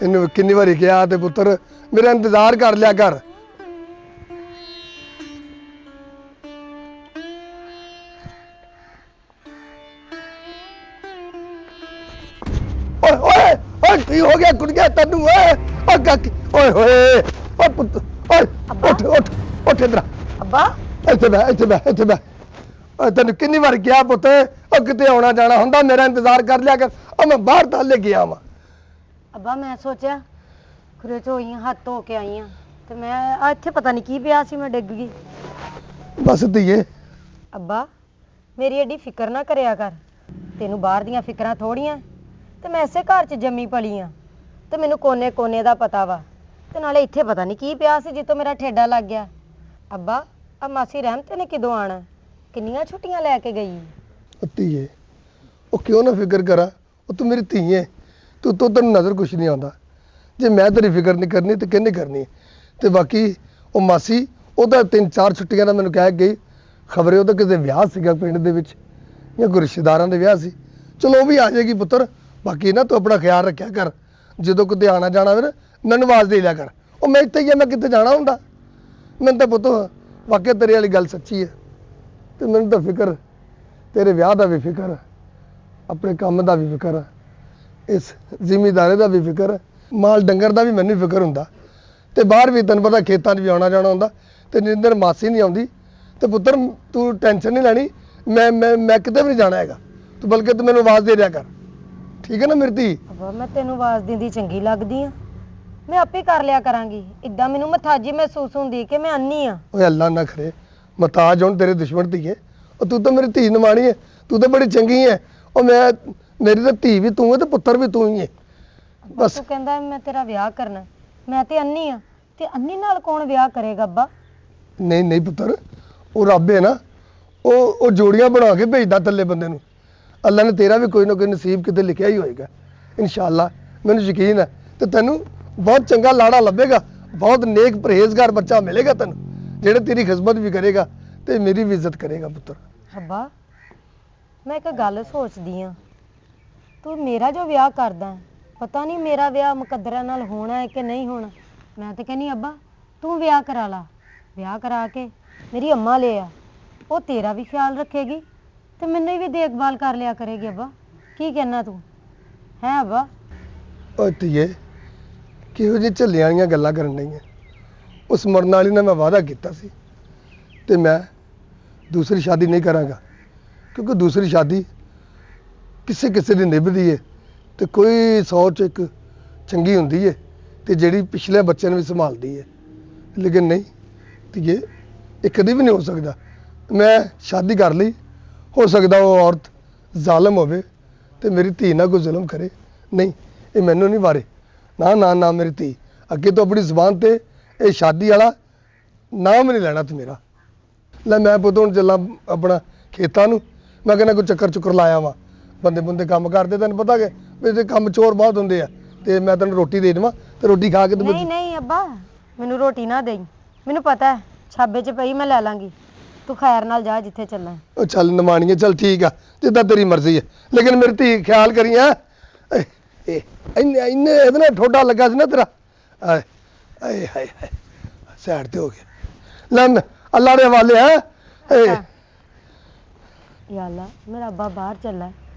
ਇਹਨੂੰ ਕਿੰਨੀ ਵਾਰੀ ਕਿਹਾ ਤੇ ਪੁੱਤਰ ਮੇਰਾ ਇੰਤਜ਼ਾਰ ਕਰ ਲਿਆ ਕਰ। ਓਏ ਓਏ ਓਏ ਕੀ ਹੋ ਗਿਆ ਕੁੜੀਆ ਤੈਨੂੰ ਓਏ ਓ ਕਾਕੀ ਓਏ ਹੋਏ ਓ ਪੁੱਤ ਓਏ ਉੱਠ ਉੱਠ ਉੱਠ ਇੰਦਰਾ ਅੱਬਾ ਇੱਥੇ ਬੈ ਓਏ ਤੈਨੂੰ ਕਿੰਨੀ ਵਾਰ ਕਿਹਾ ਪੁੱਤ ਉਹ ਕਿਤੇ ਆਉਣਾ ਜਾਣਾ ਹੁੰਦਾ ਮੇਰਾ ਇੰਤਜ਼ਾਰ ਕਰ ਲਿਆ ਕਰ। ਉਹ ਮੈਂ ਬਾਹਰ ਤਾਲੇ ਗਿਆ ਵਾਂ। ਅੱਬਾ ਮੈਂ ਸੋਚਿਆ ਖੁਰੇ ਚ ਹੋਈ ਹੱਥ ਧੋ ਕੇ ਆਈ ਆ ਤੇ ਮੈਂ ਇੱਥੇ ਪਤਾ ਨਹੀਂ ਕੀ ਪਿਆ ਸੀ, ਮੈਂ ਡਿੱਗ ਗਈ। ਬਸ ਧੀਏ ਅੱਬਾ ਮੇਰੀ ਐਡੀ ਫਿਕਰ ਨਾ ਕਰਿਆ ਕਰ, ਤੈਨੂੰ ਬਾਹਰ ਦੀਆਂ ਫਿਕਰਾਂ ਥੋੜੀਆਂ ਤੇ ਮੈਂ ਇਸੇ ਘਰ 'ਚ ਜੰਮੀ ਪਲੀ ਆ ਤੇ ਮੈਨੂੰ ਕੋਨੇ ਕੋਨੇ ਦਾ ਪਤਾ ਵਾ। ਤੇ ਨਾਲੇ ਇੱਥੇ ਪਤਾ ਨਹੀਂ ਕੀ ਪਿਆ ਸੀ ਜਿੱਤੋਂ ਮੇਰਾ ਠੇਡਾ ਲੱਗ ਗਿਆ। ਅੱਬਾ ਆ ਮਾਸੀ ਰਹਿਮਤ ਨੇ ਕਦੋਂ ਆਣਾ? ਕਿੰਨੀਆਂ ਛੁੱਟੀਆਂ ਲੈ ਕੇ ਗਈ? ਧੀਏ ਉਹ ਕਿਉਂ ਨਾ ਫਿਕਰ ਕਰਾਂ, ਉਹ ਤੂੰ ਮੇਰੀ ਧੀ ਹੈ, ਤੈਨੂੰ ਨਜ਼ਰ ਕੁਛ ਨਹੀਂ ਆਉਂਦਾ। ਜੇ ਮੈਂ ਤੇਰੀ ਫਿਕਰ ਨਹੀਂ ਕਰਨੀ ਤੇ ਕਿਹਨੇ ਕਰਨੀ? ਤੇ ਬਾਕੀ ਉਹ ਮਾਸੀ ਉਹਦਾ 3-4 ਛੁੱਟੀਆਂ ਦਾ ਮੈਨੂੰ ਕਹਿ ਗਈ, ਖਬਰੇ ਉਹਦਾ ਕਿਤੇ ਵਿਆਹ ਸੀਗਾ ਪਿੰਡ ਦੇ ਵਿੱਚ ਜਾਂ ਕੋਈ ਰਿਸ਼ਤੇਦਾਰਾਂ ਦੇ ਵਿਆਹ ਸੀ। ਚਲੋ ਉਹ ਵੀ ਆ ਜਾਏਗੀ ਪੁੱਤਰ। ਬਾਕੀ ਨਾ ਤੂੰ ਆਪਣਾ ਖਿਆਲ ਰੱਖਿਆ ਕਰ, ਜਦੋਂ ਕਿਤੇ ਆਣਾ ਜਾਣਾ ਹੋਵੇ ਨਾ ਮੈਨੂੰ ਆਵਾਜ਼ ਦੇ ਲਿਆ ਕਰ। ਉਹ ਮੈਂ ਇੱਥੇ ਹੀ ਆ, ਮੈਂ ਕਿਤੇ ਜਾਣਾ ਹੁੰਦਾ? ਮੈਨੂੰ ਤਾਂ ਪੁੱਤ ਵਾਕਿਆ ਤੇਰੀ ਵਾਲੀ ਗੱਲ ਸੱਚੀ ਹੈ ਤੇ ਮੈਨੂੰ ਤਾਂ ਫਿਕਰ ਤੇਰੇ ਵਿਆਹ ਦਾ ਵੀ ਫਿਕਰ, ਆਪਣੇ ਕੰਮ ਦਾ ਵੀ ਫਿਕਰ, ਇਸ ਜ਼ਿਮੀਦਾਰੇ ਦਾ ਵੀ ਫਿਕਰ, ਮਾਲ ਡੰਗਰ ਦਾ ਵੀ ਮੈਨੂੰ ਫਿਕਰ ਹੁੰਦਾ। ਤੇ ਬਾਹਰ ਵੀ ਤੈਨੂੰ ਪਤਾ ਖੇਤਾਂ 'ਚ ਵੀ ਆਉਣਾ ਜਾਣਾ ਹੁੰਦਾ ਤੇ ਜਿੰਦਰ ਮਾਸੀ ਨਹੀਂ ਆਉਂਦੀ ਤੇ ਪੁੱਤਰ ਤੂੰ ਟੈਨਸ਼ਨ ਨਹੀਂ ਲੈਣੀ। ਮੈਂ ਕਿਤੇ ਵੀ ਨਹੀਂ ਜਾਣਾ ਹੈਗਾ, ਤੂੰ ਬਲਕਿ ਤੂੰ ਮੈਨੂੰ ਆਵਾਜ਼ ਦੇ ਦਿਆ ਕਰ, ਠੀਕ ਹੈ ਨਾ ਮੇਰੀ ਧੀ? ਅੱਬਾ ਮੈਂ ਤੈਨੂੰ ਆਵਾਜ਼ ਦਿੰਦੀ ਚੰਗੀ ਲੱਗਦੀ ਆ? ਮੈਂ ਆਪੇ ਕਰ ਲਿਆ ਕਰਾਂਗੀ। ਇੱਦਾਂ ਮੈਨੂੰ ਮਥਾਜੀ ਮਹਿਸੂਸ ਹੁੰਦੀ ਕਿ ਮੈਂ ਅੰਨੀ ਆ। ਓਏ ਅੱਲਾ ਨਾ ਖਰੇ ਮਤਾਜ ਹੁਣ ਤੇਰੇ ਦੁਸ਼ਮਣ ਧੀਏ। ਉਹ ਤੂੰ ਤਾਂ ਮੇਰੀ ਧੀ ਨਿਮਾਣੀ ਹੈ, ਤੂੰ ਤਾਂ ਬੜੀ ਚੰਗੀ ਹੈ। ਉਹ ਮੇਰੀ ਤਾਂ ਧੀ ਵੀ ਤੂੰ ਹੈ ਤੇ ਪੁੱਤਰ ਵੀ ਤੂੰ ਹੀ ਹੈ। ਬਸ ਤੂੰ ਕਹਿੰਦਾ ਮੈਂ ਤੇਰਾ ਵਿਆਹ ਕਰਨਾ, ਮੈਂ ਤੇ ਅੰਨੀ ਆ ਤੇ ਅੰਨੀ ਨਾਲ ਕੌਣ ਵਿਆਹ ਕਰੇਗਾ ਅੱਬਾ? ਨਹੀਂ ਪੁੱਤਰ, ਉਹ ਰੱਬ ਹੈ ਨਾ, ਉਹ ਜੋੜੀਆਂ ਬਣਾ ਕੇ ਭੇਜਦਾ ਥੱਲੇ ਬੰਦੇ ਨੂੰ। ਅੱਲਾ ਨੇ ਤੇਰਾ ਵੀ ਕੋਈ ਨਾ ਕੋਈ ਨਸੀਬ ਕਿਤੇ ਲਿਖਿਆ ਹੀ ਹੋਏਗਾ ਇਨਸ਼ਾਅੱਲਾ। ਮੈਨੂੰ ਯਕੀਨ ਹੈ ਤੇ ਤੈਨੂੰ ਬਹੁਤ ਚੰਗਾ ਲਾੜਾ ਲੱਭੇਗਾ, ਬਹੁਤ ਨੇਕ ਪਰਹੇਜ਼ਗਾਰ ਬੱਚਾ ਮਿਲੇਗਾ ਤੈਨੂੰ, ਜਿਹੜੇ ਤੇਰੀ ਖਿਦਮਤ ਵੀ ਕਰੇਗਾ ਤੇ ਮੇਰੀ ਵੀ ਇੱਜ਼ਤ ਕਰੇਗਾ ਪੁੱਤਰ। ਅੱਬਾ ਮੈਂ ਇੱਕ ਗੱਲ ਸੋਚਦੀ ਆ, ਤੂੰ ਮੇਰਾ ਜੋ ਵਿਆਹ ਕਰਦਾ ਪਤਾ ਨਹੀਂ ਮੇਰਾ ਵਿਆਹ ਮੁਕੱਦਰਾਂ ਨਾਲ ਹੋਣਾ ਹੈ ਕਿ ਨਹੀਂ ਹੋਣਾ। ਮੈਂ ਤਾਂ ਕਹਿੰਦੀ ਅੱਬਾ ਤੂੰ ਵਿਆਹ ਕਰਾ ਲਾ, ਵਿਆਹ ਕਰਾ ਕੇ ਮੇਰੀ ਅੰਮਾ ਲੈ ਆ, ਉਹ ਤੇਰਾ ਵੀ ਖਿਆਲ ਰੱਖੇਗੀ ਤੇ ਮੈਨੂੰ ਵੀ ਦੇਖਭਾਲ ਕਰ ਲਿਆ ਕਰੇਗੀ। ਅੱਬਾ ਕੀ ਕਹਿਣਾ ਤੂੰ ਹੈ ਅੱਬਾ? ਓਏ ਧੀਏ ਕਿਹੋ ਜਿਹੀ ਝੱਲੀਆਂ ਵਾਲੀਆਂ ਗੱਲਾਂ ਕਰਨ ਡਈਆਂ। ਉਸ ਮਰਨ ਵਾਲੀ ਨਾਲ ਮੈਂ ਵਾਅਦਾ ਕੀਤਾ ਸੀ ਤੇ ਮੈਂ ਦੂਸਰੀ ਸ਼ਾਦੀ ਨਹੀਂ ਕਰਾਂਗਾ, ਕਿਉਂਕਿ ਦੂਸਰੀ ਸ਼ਾਦੀ ਕਿਸੇ ਦੀ ਨਿਭਦੀ ਹੈ ਤੇ ਕੋਈ ਸੋਚ ਇੱਕ ਚੰਗੀ ਹੁੰਦੀ ਹੈ ਤੇ ਜਿਹੜੀ ਪਿਛਲੇ ਬੱਚਿਆਂ ਨੂੰ ਵੀ ਸੰਭਾਲਦੀ ਹੈ। ਲੇਕਿਨ ਨਹੀਂ ਧੀਏ, ਇਹ ਕਦੀ ਵੀ ਨਹੀਂ ਹੋ ਸਕਦਾ। ਮੈਂ ਸ਼ਾਦੀ ਕਰ ਲਈ, ਹੋ ਸਕਦਾ ਉਹ ਔਰਤ ਜ਼ਾਲਮ ਹੋਵੇ ਤੇ ਮੇਰੀ ਧੀ ਨਾਲ ਕੋਈ ਜ਼ੁਲਮ ਕਰੇ। ਨਹੀਂ, ਇਹ ਮੈਨੂੰ ਨਹੀਂ ਵਾਰੇ। ਨਾ ਮੇਰੀ ਧੀ, ਅੱਗੇ ਤੋਂ ਆਪਣੀ ਜ਼ੁਬਾਨ ਤੇ ਇਹ ਸ਼ਾਦੀ ਵਾਲਾ ਨਾਮ ਨਹੀਂ ਲੈਣਾ ਤੂੰ ਮੇਰਾ। ਲੈ ਮੈਂ ਪੁੱਤ ਹੁਣ ਚੱਲਾਂ ਆਪਣਾ ਖੇਤਾਂ ਨੂੰ, ਮੈਂ ਕਹਿੰਦਾ ਕੋਈ ਚੱਕਰ ਲਾਇਆ ਵਾਂ। ਬੰਦੇ ਕੰਮ ਕਰਦੇ, ਤੈਨੂੰ ਪਤਾ ਕਿ ਇਹਦੇ ਕੰਮ ਚੋਰ ਬਹੁਤ ਹੁੰਦੇ ਆ। ਤੇ ਮੈਂ ਤੈਨੂੰ ਰੋਟੀ ਦੇ ਦੇਵਾਂ ਤੇ ਰੋਟੀ ਖਾ ਕੇ ਤੂੰ ਨਹੀਂ ਅੱਬਾ ਮੈਨੂੰ ਰੋਟੀ ਨਾ ਦੇਈ, ਮੈਨੂੰ ਪਤਾ ਹੈ ਛਾਬੇ 'ਚ ਪਈ ਮੈਂ ਲੈ ਲਾਂਗੀ। ਤੂੰ ਖੈਰ ਨਾਲ ਜਾ ਜਿੱਥੇ ਚੱਲਣਾ। ਉਹ ਚੱਲ ਨਿਮਾਣੀਏ, ਚੱਲ ਠੀਕ ਆ, ਜਿੱਦਾਂ ਤੇਰੀ ਮਰਜ਼ੀ ਹੈ। ਲੇਕਿਨ ਮੇਰੀ ਧੀ ਖਿਆਲ ਕਰੀ ਹੈਂ। ਇੰਨੇ ਇਹਦੇ ਨਾਲ ਠੋਡਾ ਲੱਗਾ ਸੀ ਨਾ ਤੇਰਾ, ਆਏ ਆਏ ਹਾਏ ਹਾਏ ਸਾਈਡ ਤੇ ਹੋ ਗਿਆ। ਲੈ ਅੱਲਾ ਦੇ ਹਵਾਲੇ ਹੈ। ਯਾ ਅੱਲਾ ਮੇਰਾ ਅੱਬਾ ਬਾਹਰ ਚੱਲਾ,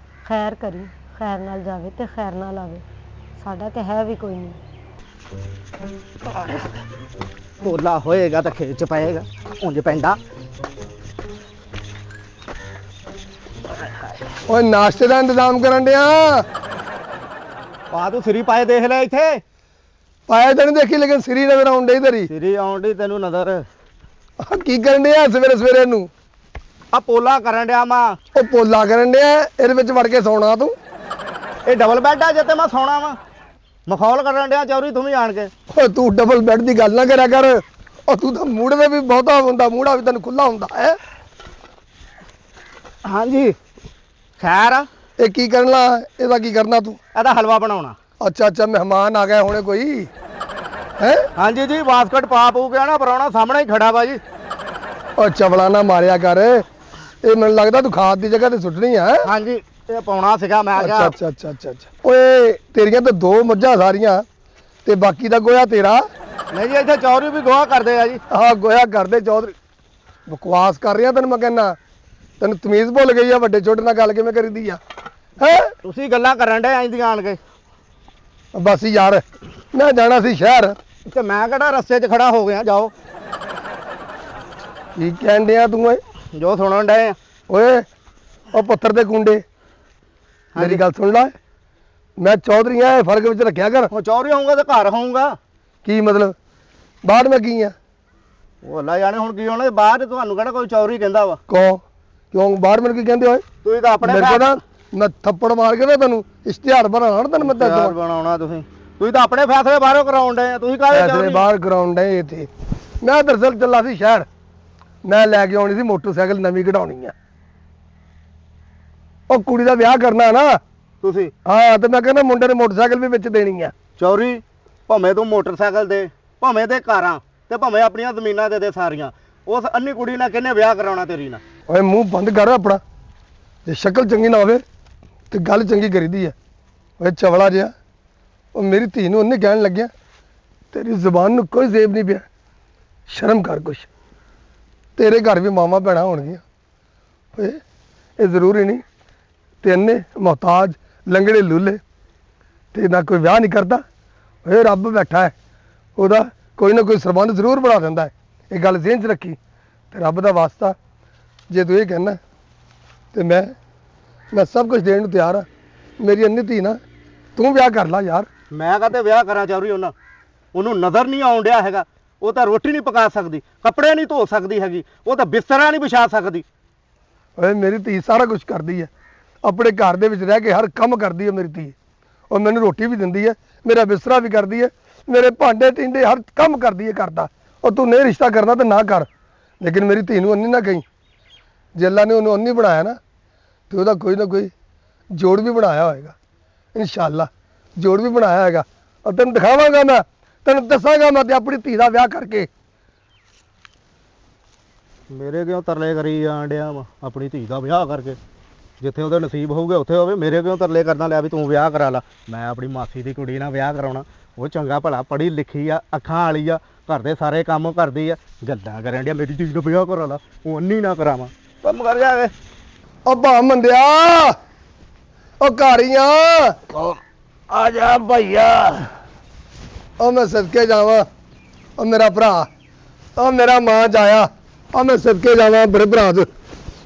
ਖੈਰ ਕਰੀ, ਖੈਰ ਨਾਲ ਜਾਵੇ ਤੇ ਖੈਰ ਨਾਲ ਆਵੇ। ਸਾਡਾ ਤੇ ਹੈ ਵੀ ਕੋਈ ਨਹੀਂ। ਪੋਲਾ ਹੋਏਗਾ ਤਾਂ ਖੇਤ ਚ ਪਏਗਾ, ਉਂਝ ਪੈਂਦਾ। ਓਏ ਨਾਸ਼ਤੇ ਦਾ ਇੰਤਜ਼ਾਮ ਕਰਨ ਡਿਆ। ਪਾ ਤੂੰ ਸਿਰੀ ਪਾਏ ਦੇਖ ਲੈ, ਇੱਥੇ ਪਾਇਆ ਤਾਂ ਨਹੀਂ ਦੇਖੀ, ਲੇਕਿਨ ਸਿਰੀ ਨਜ਼ਰ ਆਉਣ ਡਈ ਤੇਰੀ। ਸਿਰੀ ਆਉਣ ਡਈ ਤੈਨੂੰ ਨਜ਼ਰ। ਕੀ ਕਰਨ ਡਿਆ ਸਵੇਰੇ ਨੂੰ? ਆ ਪੋਲਾ ਕਰਨ ਡਿਆ ਮਾਂ। ਉਹ ਪੋਲਾ ਕਰਨ ਡਿਆ, ਇਹਦੇ ਵਿੱਚ ਵੜ ਕੇ ਸੌਣਾ ਤੂੰ? ਇਹ ਡਬਲ ਬੈੱਡ ਆ ਜਿੱਤੇ ਮੈਂ ਸੌਣਾ ਵਾ। ਮਖੌਲ ਕਰਨ ਡਿਆ ਚੌਰੀ ਤੂੰ ਵੀ ਆਣ ਕੇ। ਓਏ ਤੂੰ ਡਬਲ ਬੈੱਡ ਦੀ ਗੱਲ ਨਾ ਕਰਿਆ ਕਰ। ਉਹ ਤੂੰ ਤਾਂ ਮੂੜੇ ਦੇ ਵੀ ਬਹੁਤਾ ਹੁੰਦਾ, ਮੂੜਾ ਵੀ ਤੈਨੂੰ ਖੁੱਲਾ ਹੁੰਦਾ ਹੈ। ਹਾਂਜੀ ਖੈਰ ਇਹ ਕੀ ਕਰਨ ਲਾ? ਇਹਦਾ ਕੀ ਕਰਨਾ ਤੂੰ? ਇਹਦਾ ਹਲਵਾ ਬਣਾਉਣਾ। ਅੱਛਾ ਮਹਿਮਾਨ ਆ ਗਏ ਹੋਣੇ ਕੋਈ ਹੈ? ਹਾਂਜੀ ਜੀ, ਬਾਸਕਟ ਪਾ ਪੂ ਕੇ ਨਾ ਪਰਾਉਣਾ ਸਾਹਮਣੇ ਹੀ ਖੜਾ ਵਾ ਜੀ। ਉਹ ਚਵਲਾ ਨਾ ਮਾਰਿਆ ਕਰ, ਇਹ ਮੈਨੂੰ ਲੱਗਦਾ ਤੂੰ ਖਾਦ ਦੀ ਜਗ੍ਹਾ ਤੇ ਸੁੱਟਣੀ ਆ। ਹਾਂਜੀ ਇਹ ਪਾਉਣਾ ਸੀਗਾ, ਮੈਂ ਕਿਹਾ। ਅੱਛਾ ਓਏ ਤੇਰੀਆਂ ਤਾਂ 2 ਮੱਝਾਂ ਸਾਰੀਆਂ ਤੇ ਬਾਕੀ ਦਾ ਗੋਇਆ ਤੇਰਾ। ਨਹੀਂ ਜੀ ਇੱਥੇ ਚੌਧਰੀ ਵੀ ਗੋਹਾ ਕਰਦੇ ਆ ਜੀ। ਆਹ ਗੋਇਆ ਕਰਦੇ ਚੌਧਰੀ। ਬਕਵਾਸ ਕਰ ਰਿਹਾ ਤੈਨੂੰ ਮੈਂ ਕਹਿੰਦਾ। ਤੈਨੂੰ ਤਮੀਜ਼ ਭੁੱਲ ਗਈ ਆ, ਵੱਡੇ ਛੋਟੇ ਨਾਲ ਗੱਲ ਕਿਵੇਂ ਕਰੀਦੀ ਆ ਹੈ। ਤੁਸੀਂ ਗੱਲਾਂ ਕਰਨ ਡੇ ਆਂ ਦੀਆਂ ਆਣ ਕੇ। ਬਸ ਯਾਰ ਮੈਂ ਜਾਣਾ ਸੀ ਸ਼ਹਿਰ। ਤੇ ਮੈਂ ਕਿਹੜਾ ਰਸਤੇ 'ਚ ਖੜਾ ਹੋ ਗਿਆ, ਜਾਓ ਕੀ ਕਹਿਣ ਡਿਆ ਤੂੰ ਓਏ? ਜੋ ਸੁਣਨ ਡੇ ਆ। ਓਏ ਉਹ ਪੁੱਤਰ ਦੇ ਗੁੰਡੇ, ਮੇਰੀ ਗੱਲ ਸੁਣ ਲੈ। ਮੈਂ ਚੌਧਰੀ ਆ, ਇਹ ਫਰਕ ਵਿੱਚ ਰੱਖਿਆ ਕਰ। ਉਹ ਚੌਧਰੀ ਹੋਊਗਾ ਤੇ ਘਰ ਹੋਊਗਾ। ਕੀ ਮਤਲਬ? ਬਾਹਰ ਮੈਂ ਕੀ ਆ? ਉਹ ਅੱਲਾ ਜਾਣੇ ਹੁਣ ਕੀ ਹੋਣਾ ਬਾਹਰ। ਤੁਹਾਨੂੰ ਕਿਹੜਾ ਕੋਈ ਚੌਧਰੀ ਕਹਿੰਦਾ ਵਾ? ਕਿਉਂ ਬਾਹਰ ਮੈਨੂੰ ਕੀ ਕਹਿੰਦੇ ਓਏ? ਤੁਸੀਂ ਤਾਂ ਆਪਣੇ ਮੇਰੇ ਕੋਲ ਨਾ ਮੈਂ ਥੱਪੜ ਮਾਰ ਕੇ ਨਾ ਤੈਨੂੰ ਇਸ਼ਤਿਹਾਰ ਬਣਾਉਣਾ ਨਾ ਤੈਨੂੰ ਮੈਂ ਯਾਰ ਦੱਸ ਬਣਾਉਣਾ ਤੁਸੀਂ ਤਾਂ ਆਪਣੇ ਫੈਸਲੇ ਬਾਹਰੋਂ ਕਰਾਉਣ ਡੇ ਆ। ਤੁਸੀਂ ਕਾਹਦੇ ਐਸੇ ਚੌਧਰੀ? ਬਾਹਰ ਗਰਾਊਂਡ ਹੈ ਇੱਥੇ। ਮੈਂ ਦਰਅਸਲ ਚੱਲਾ ਸੀ ਸ਼ਹਿਰ। ਮੈਂ ਲੈ ਕੇ ਆਉਣੀ ਸੀ ਮੋਟਰਸਾਈਕਲ ਨਵੀਂ ਕਢਾਉਣੀ ਆ। ਉਹ ਕੁੜੀ ਦਾ ਵਿਆਹ ਕਰਨਾ ਨਾ। ਤੁਸੀਂ ਹਾਂ ਤੇ ਮੈਂ ਕਹਿੰਦਾ ਮੁੰਡੇ ਨੇ ਮੋਟਰਸਾਈਕਲ ਵੀ ਵਿੱਚ ਦੇਣੀ ਆ। ਚੌਧਰੀ ਭਾਵੇਂ ਤੂੰ ਮੋਟਰਸਾਈਕਲ ਦੇ, ਭਾਵੇਂ ਤੇ ਕਾਰਾਂ, ਤੇ ਭਾਵੇਂ ਆਪਣੀਆਂ ਜ਼ਮੀਨਾਂ ਦੇ ਸਾਰੀਆਂ, ਉਸ ਅੰਨੀ ਕੁੜੀ ਨਾਲ ਕਿਹਨੇ ਵਿਆਹ ਕਰਾਉਣਾ ਤੇਰੀ ਨਾਲ? ਓਏ ਮੂੰਹ ਬੰਦ ਕਰ ਆਪਣਾ। ਜੇ ਸ਼ਕਲ ਚੰਗੀ ਨਾ ਹੋਵੇ ਤੇ ਗੱਲ ਚੰਗੀ ਕਰੀਦੀ ਆ। ਓਏ ਚਵਲਾ ਜਿਹਾ, ਉਹ ਮੇਰੀ ਧੀ ਨੂੰ ਉਹਨੇ ਕਹਿਣ ਲੱਗਿਆ ਤੇਰੀ ਜ਼ੁਬਾਨ ਨੂੰ ਕੋਈ ਜ਼ੇਬ ਨਹੀਂ ਪਿਆ। ਸ਼ਰਮ ਕਰ ਕੁਛ। ਤੇਰੇ ਘਰ ਵੀ ਮਾਵਾਂ ਭੈਣਾਂ ਹੋਣਗੀਆਂ। ਓਏ ਇਹ ਜ਼ਰੂਰੀ ਨਹੀਂ ਤੈਨੇ ਮੁਹਤਾਜ ਲੰਗੜੇ ਲੂਲੇ ਤੇ ਨਾ ਕੋਈ ਵਿਆਹ ਨਹੀਂ ਕਰਦਾ। ਓਏ ਰੱਬ ਬੈਠਾ ਹੈ, ਉਹਦਾ ਕੋਈ ਨਾ ਕੋਈ ਸਰਬੰਧ ਜ਼ਰੂਰ ਬਣਾ ਦਿੰਦਾ ਹੈ। ਇਹ ਗੱਲ ਜ਼ਿਹਨ 'ਚ ਰੱਖੀ। ਤੇ ਰੱਬ ਦਾ ਵਾਸਤਾ ਜੇ ਤੂੰ ਇਹ ਕਹਿਣਾ ਤੇ ਮੈਂ ਸਭ ਕੁਝ ਦੇਣ ਨੂੰ ਤਿਆਰ ਆ। ਮੇਰੀ ਅੰਨੀ ਧੀ ਨਾ ਤੂੰ ਵਿਆਹ ਕਰ ਲਾ ਯਾਰ। ਮੈਂ ਕਹਤੇ ਵਿਆਹ ਕਰਾਂ ਚੌਧਰੀ ਉਹਨੂੰ ਨਜ਼ਰ ਨਹੀਂ ਆਉਣ ਡਿਆ ਹੈਗਾ। ਉਹ ਤਾਂ ਰੋਟੀ ਨਹੀਂ ਪਕਾ ਸਕਦੀ, ਕੱਪੜੇ ਨਹੀਂ ਧੋ ਸਕਦੀ ਹੈਗੀ, ਉਹ ਤਾਂ ਬਿਸਤਰਾ ਨਹੀਂ ਵਿਛਾ ਸਕਦੀ। ਓਏ ਮੇਰੀ ਧੀ ਸਾਰਾ ਕੁਝ ਕਰਦੀ ਹੈ। ਆਪਣੇ ਘਰ ਦੇ ਵਿੱਚ ਰਹਿ ਕੇ ਹਰ ਕੰਮ ਕਰਦੀ ਹੈ ਮੇਰੀ ਧੀ। ਉਹ ਮੈਨੂੰ ਰੋਟੀ ਵੀ ਦਿੰਦੀ ਹੈ, ਮੇਰਾ ਬਿਸਤਰਾ ਵੀ ਕਰਦੀ ਹੈ, ਮੇਰੇ ਭਾਂਡੇ ਟਿੰਡੇ ਹਰ ਕੰਮ ਕਰਦੀ ਹੈ ਕਰਦਾ। ਉਹ ਤੂੰ ਨਹੀਂ ਰਿਸ਼ਤਾ ਕਰਨਾ ਤਾਂ ਨਾ ਕਰ, ਲੇਕਿਨ ਮੇਰੀ ਧੀ ਨੂੰ ਅੰਨੀ ਨਾ ਕਹੀਂ। ਜੇ ਅੱਲਾ ਨੇ ਉਹਨੂੰ ਅੰਨੀ ਬਣਾਇਆ ਨਾ ਤੇ ਉਹਦਾ ਕੋਈ ਨਾ ਕੋਈ ਜੋੜ ਵੀ ਬਣਾਇਆ ਹੋਏਗਾ। ਇਨਸ਼ਾਅੱਲਾ ਜੋੜ ਵੀ ਬਣਾਇਆ ਹੈਗਾ। ਔਰ ਤੈਨੂੰ ਦਿਖਾਵਾਂਗਾ, ਮੈਂ ਤੈਨੂੰ ਦੱਸਾਂਗਾ ਮੈਂ ਤੇ ਆਪਣੀ ਧੀ ਦਾ ਵਿਆਹ ਕਰਕੇ। ਮੇਰੇ ਕਿਉਂ ਤਰਲੇ ਕਰੀ ਜਾਣ ਡਿਆ ਵਾ ਆਪਣੀ ਧੀ ਦਾ ਵਿਆਹ ਕਰਕੇ? ਜਿੱਥੇ ਉਹਦੇ ਨਸੀਬ ਹੋਊਗੇ ਉੱਥੇ ਹੋਵੇ। ਮੇਰੇ ਕਿਉਂ ਤਰਲੇ ਕਰਨਾ ਲਿਆ ਵੀ ਤੂੰ ਵਿਆਹ ਕਰਾ ਲਾ? ਮੈਂ ਆਪਣੀ ਮਾਸੀ ਦੀ ਕੁੜੀ ਨਾਲ ਵਿਆਹ ਕਰਾਉਣਾ। ਉਹ ਚੰਗਾ ਭਲਾ ਪੜ੍ਹੀ ਲਿਖੀ ਆ, ਅੱਖਾਂ ਵਾਲੀ ਆ, ਘਰ ਦੇ ਸਾਰੇ ਕੰਮ ਕਰਦੀ ਆ। ਗੱਲਾਂ ਕਰਨ ਡਿਆ ਮੇਰੀ ਧੀ ਨੂੰ ਵਿਆਹ ਕਰਾ ਲਾ। ਉਹ ਅੰਨੀ ਨਾ ਕਰਾਵਾਂ, ਕੰਮ ਕਰ ਜਾ ਕੇ। ਉਹ ਭਾ ਮੰਦਿਆ, ਉਹ ਘਾਰੀਆਂ ਆ ਜਾ ਭਈਆ। ਉਹ ਮੈਂ ਸਦਕੇ ਜਾਵਾਂ। ਉਹ ਮੇਰਾ ਭਰਾ, ਉਹ ਮੇਰਾ ਮਾਂ ਜਾਇਆ। ਉਹ ਮੈਂ ਸਦਕੇ ਜਾਵਾਂ ਮੇਰੇ ਭਰਾ ਦੇ।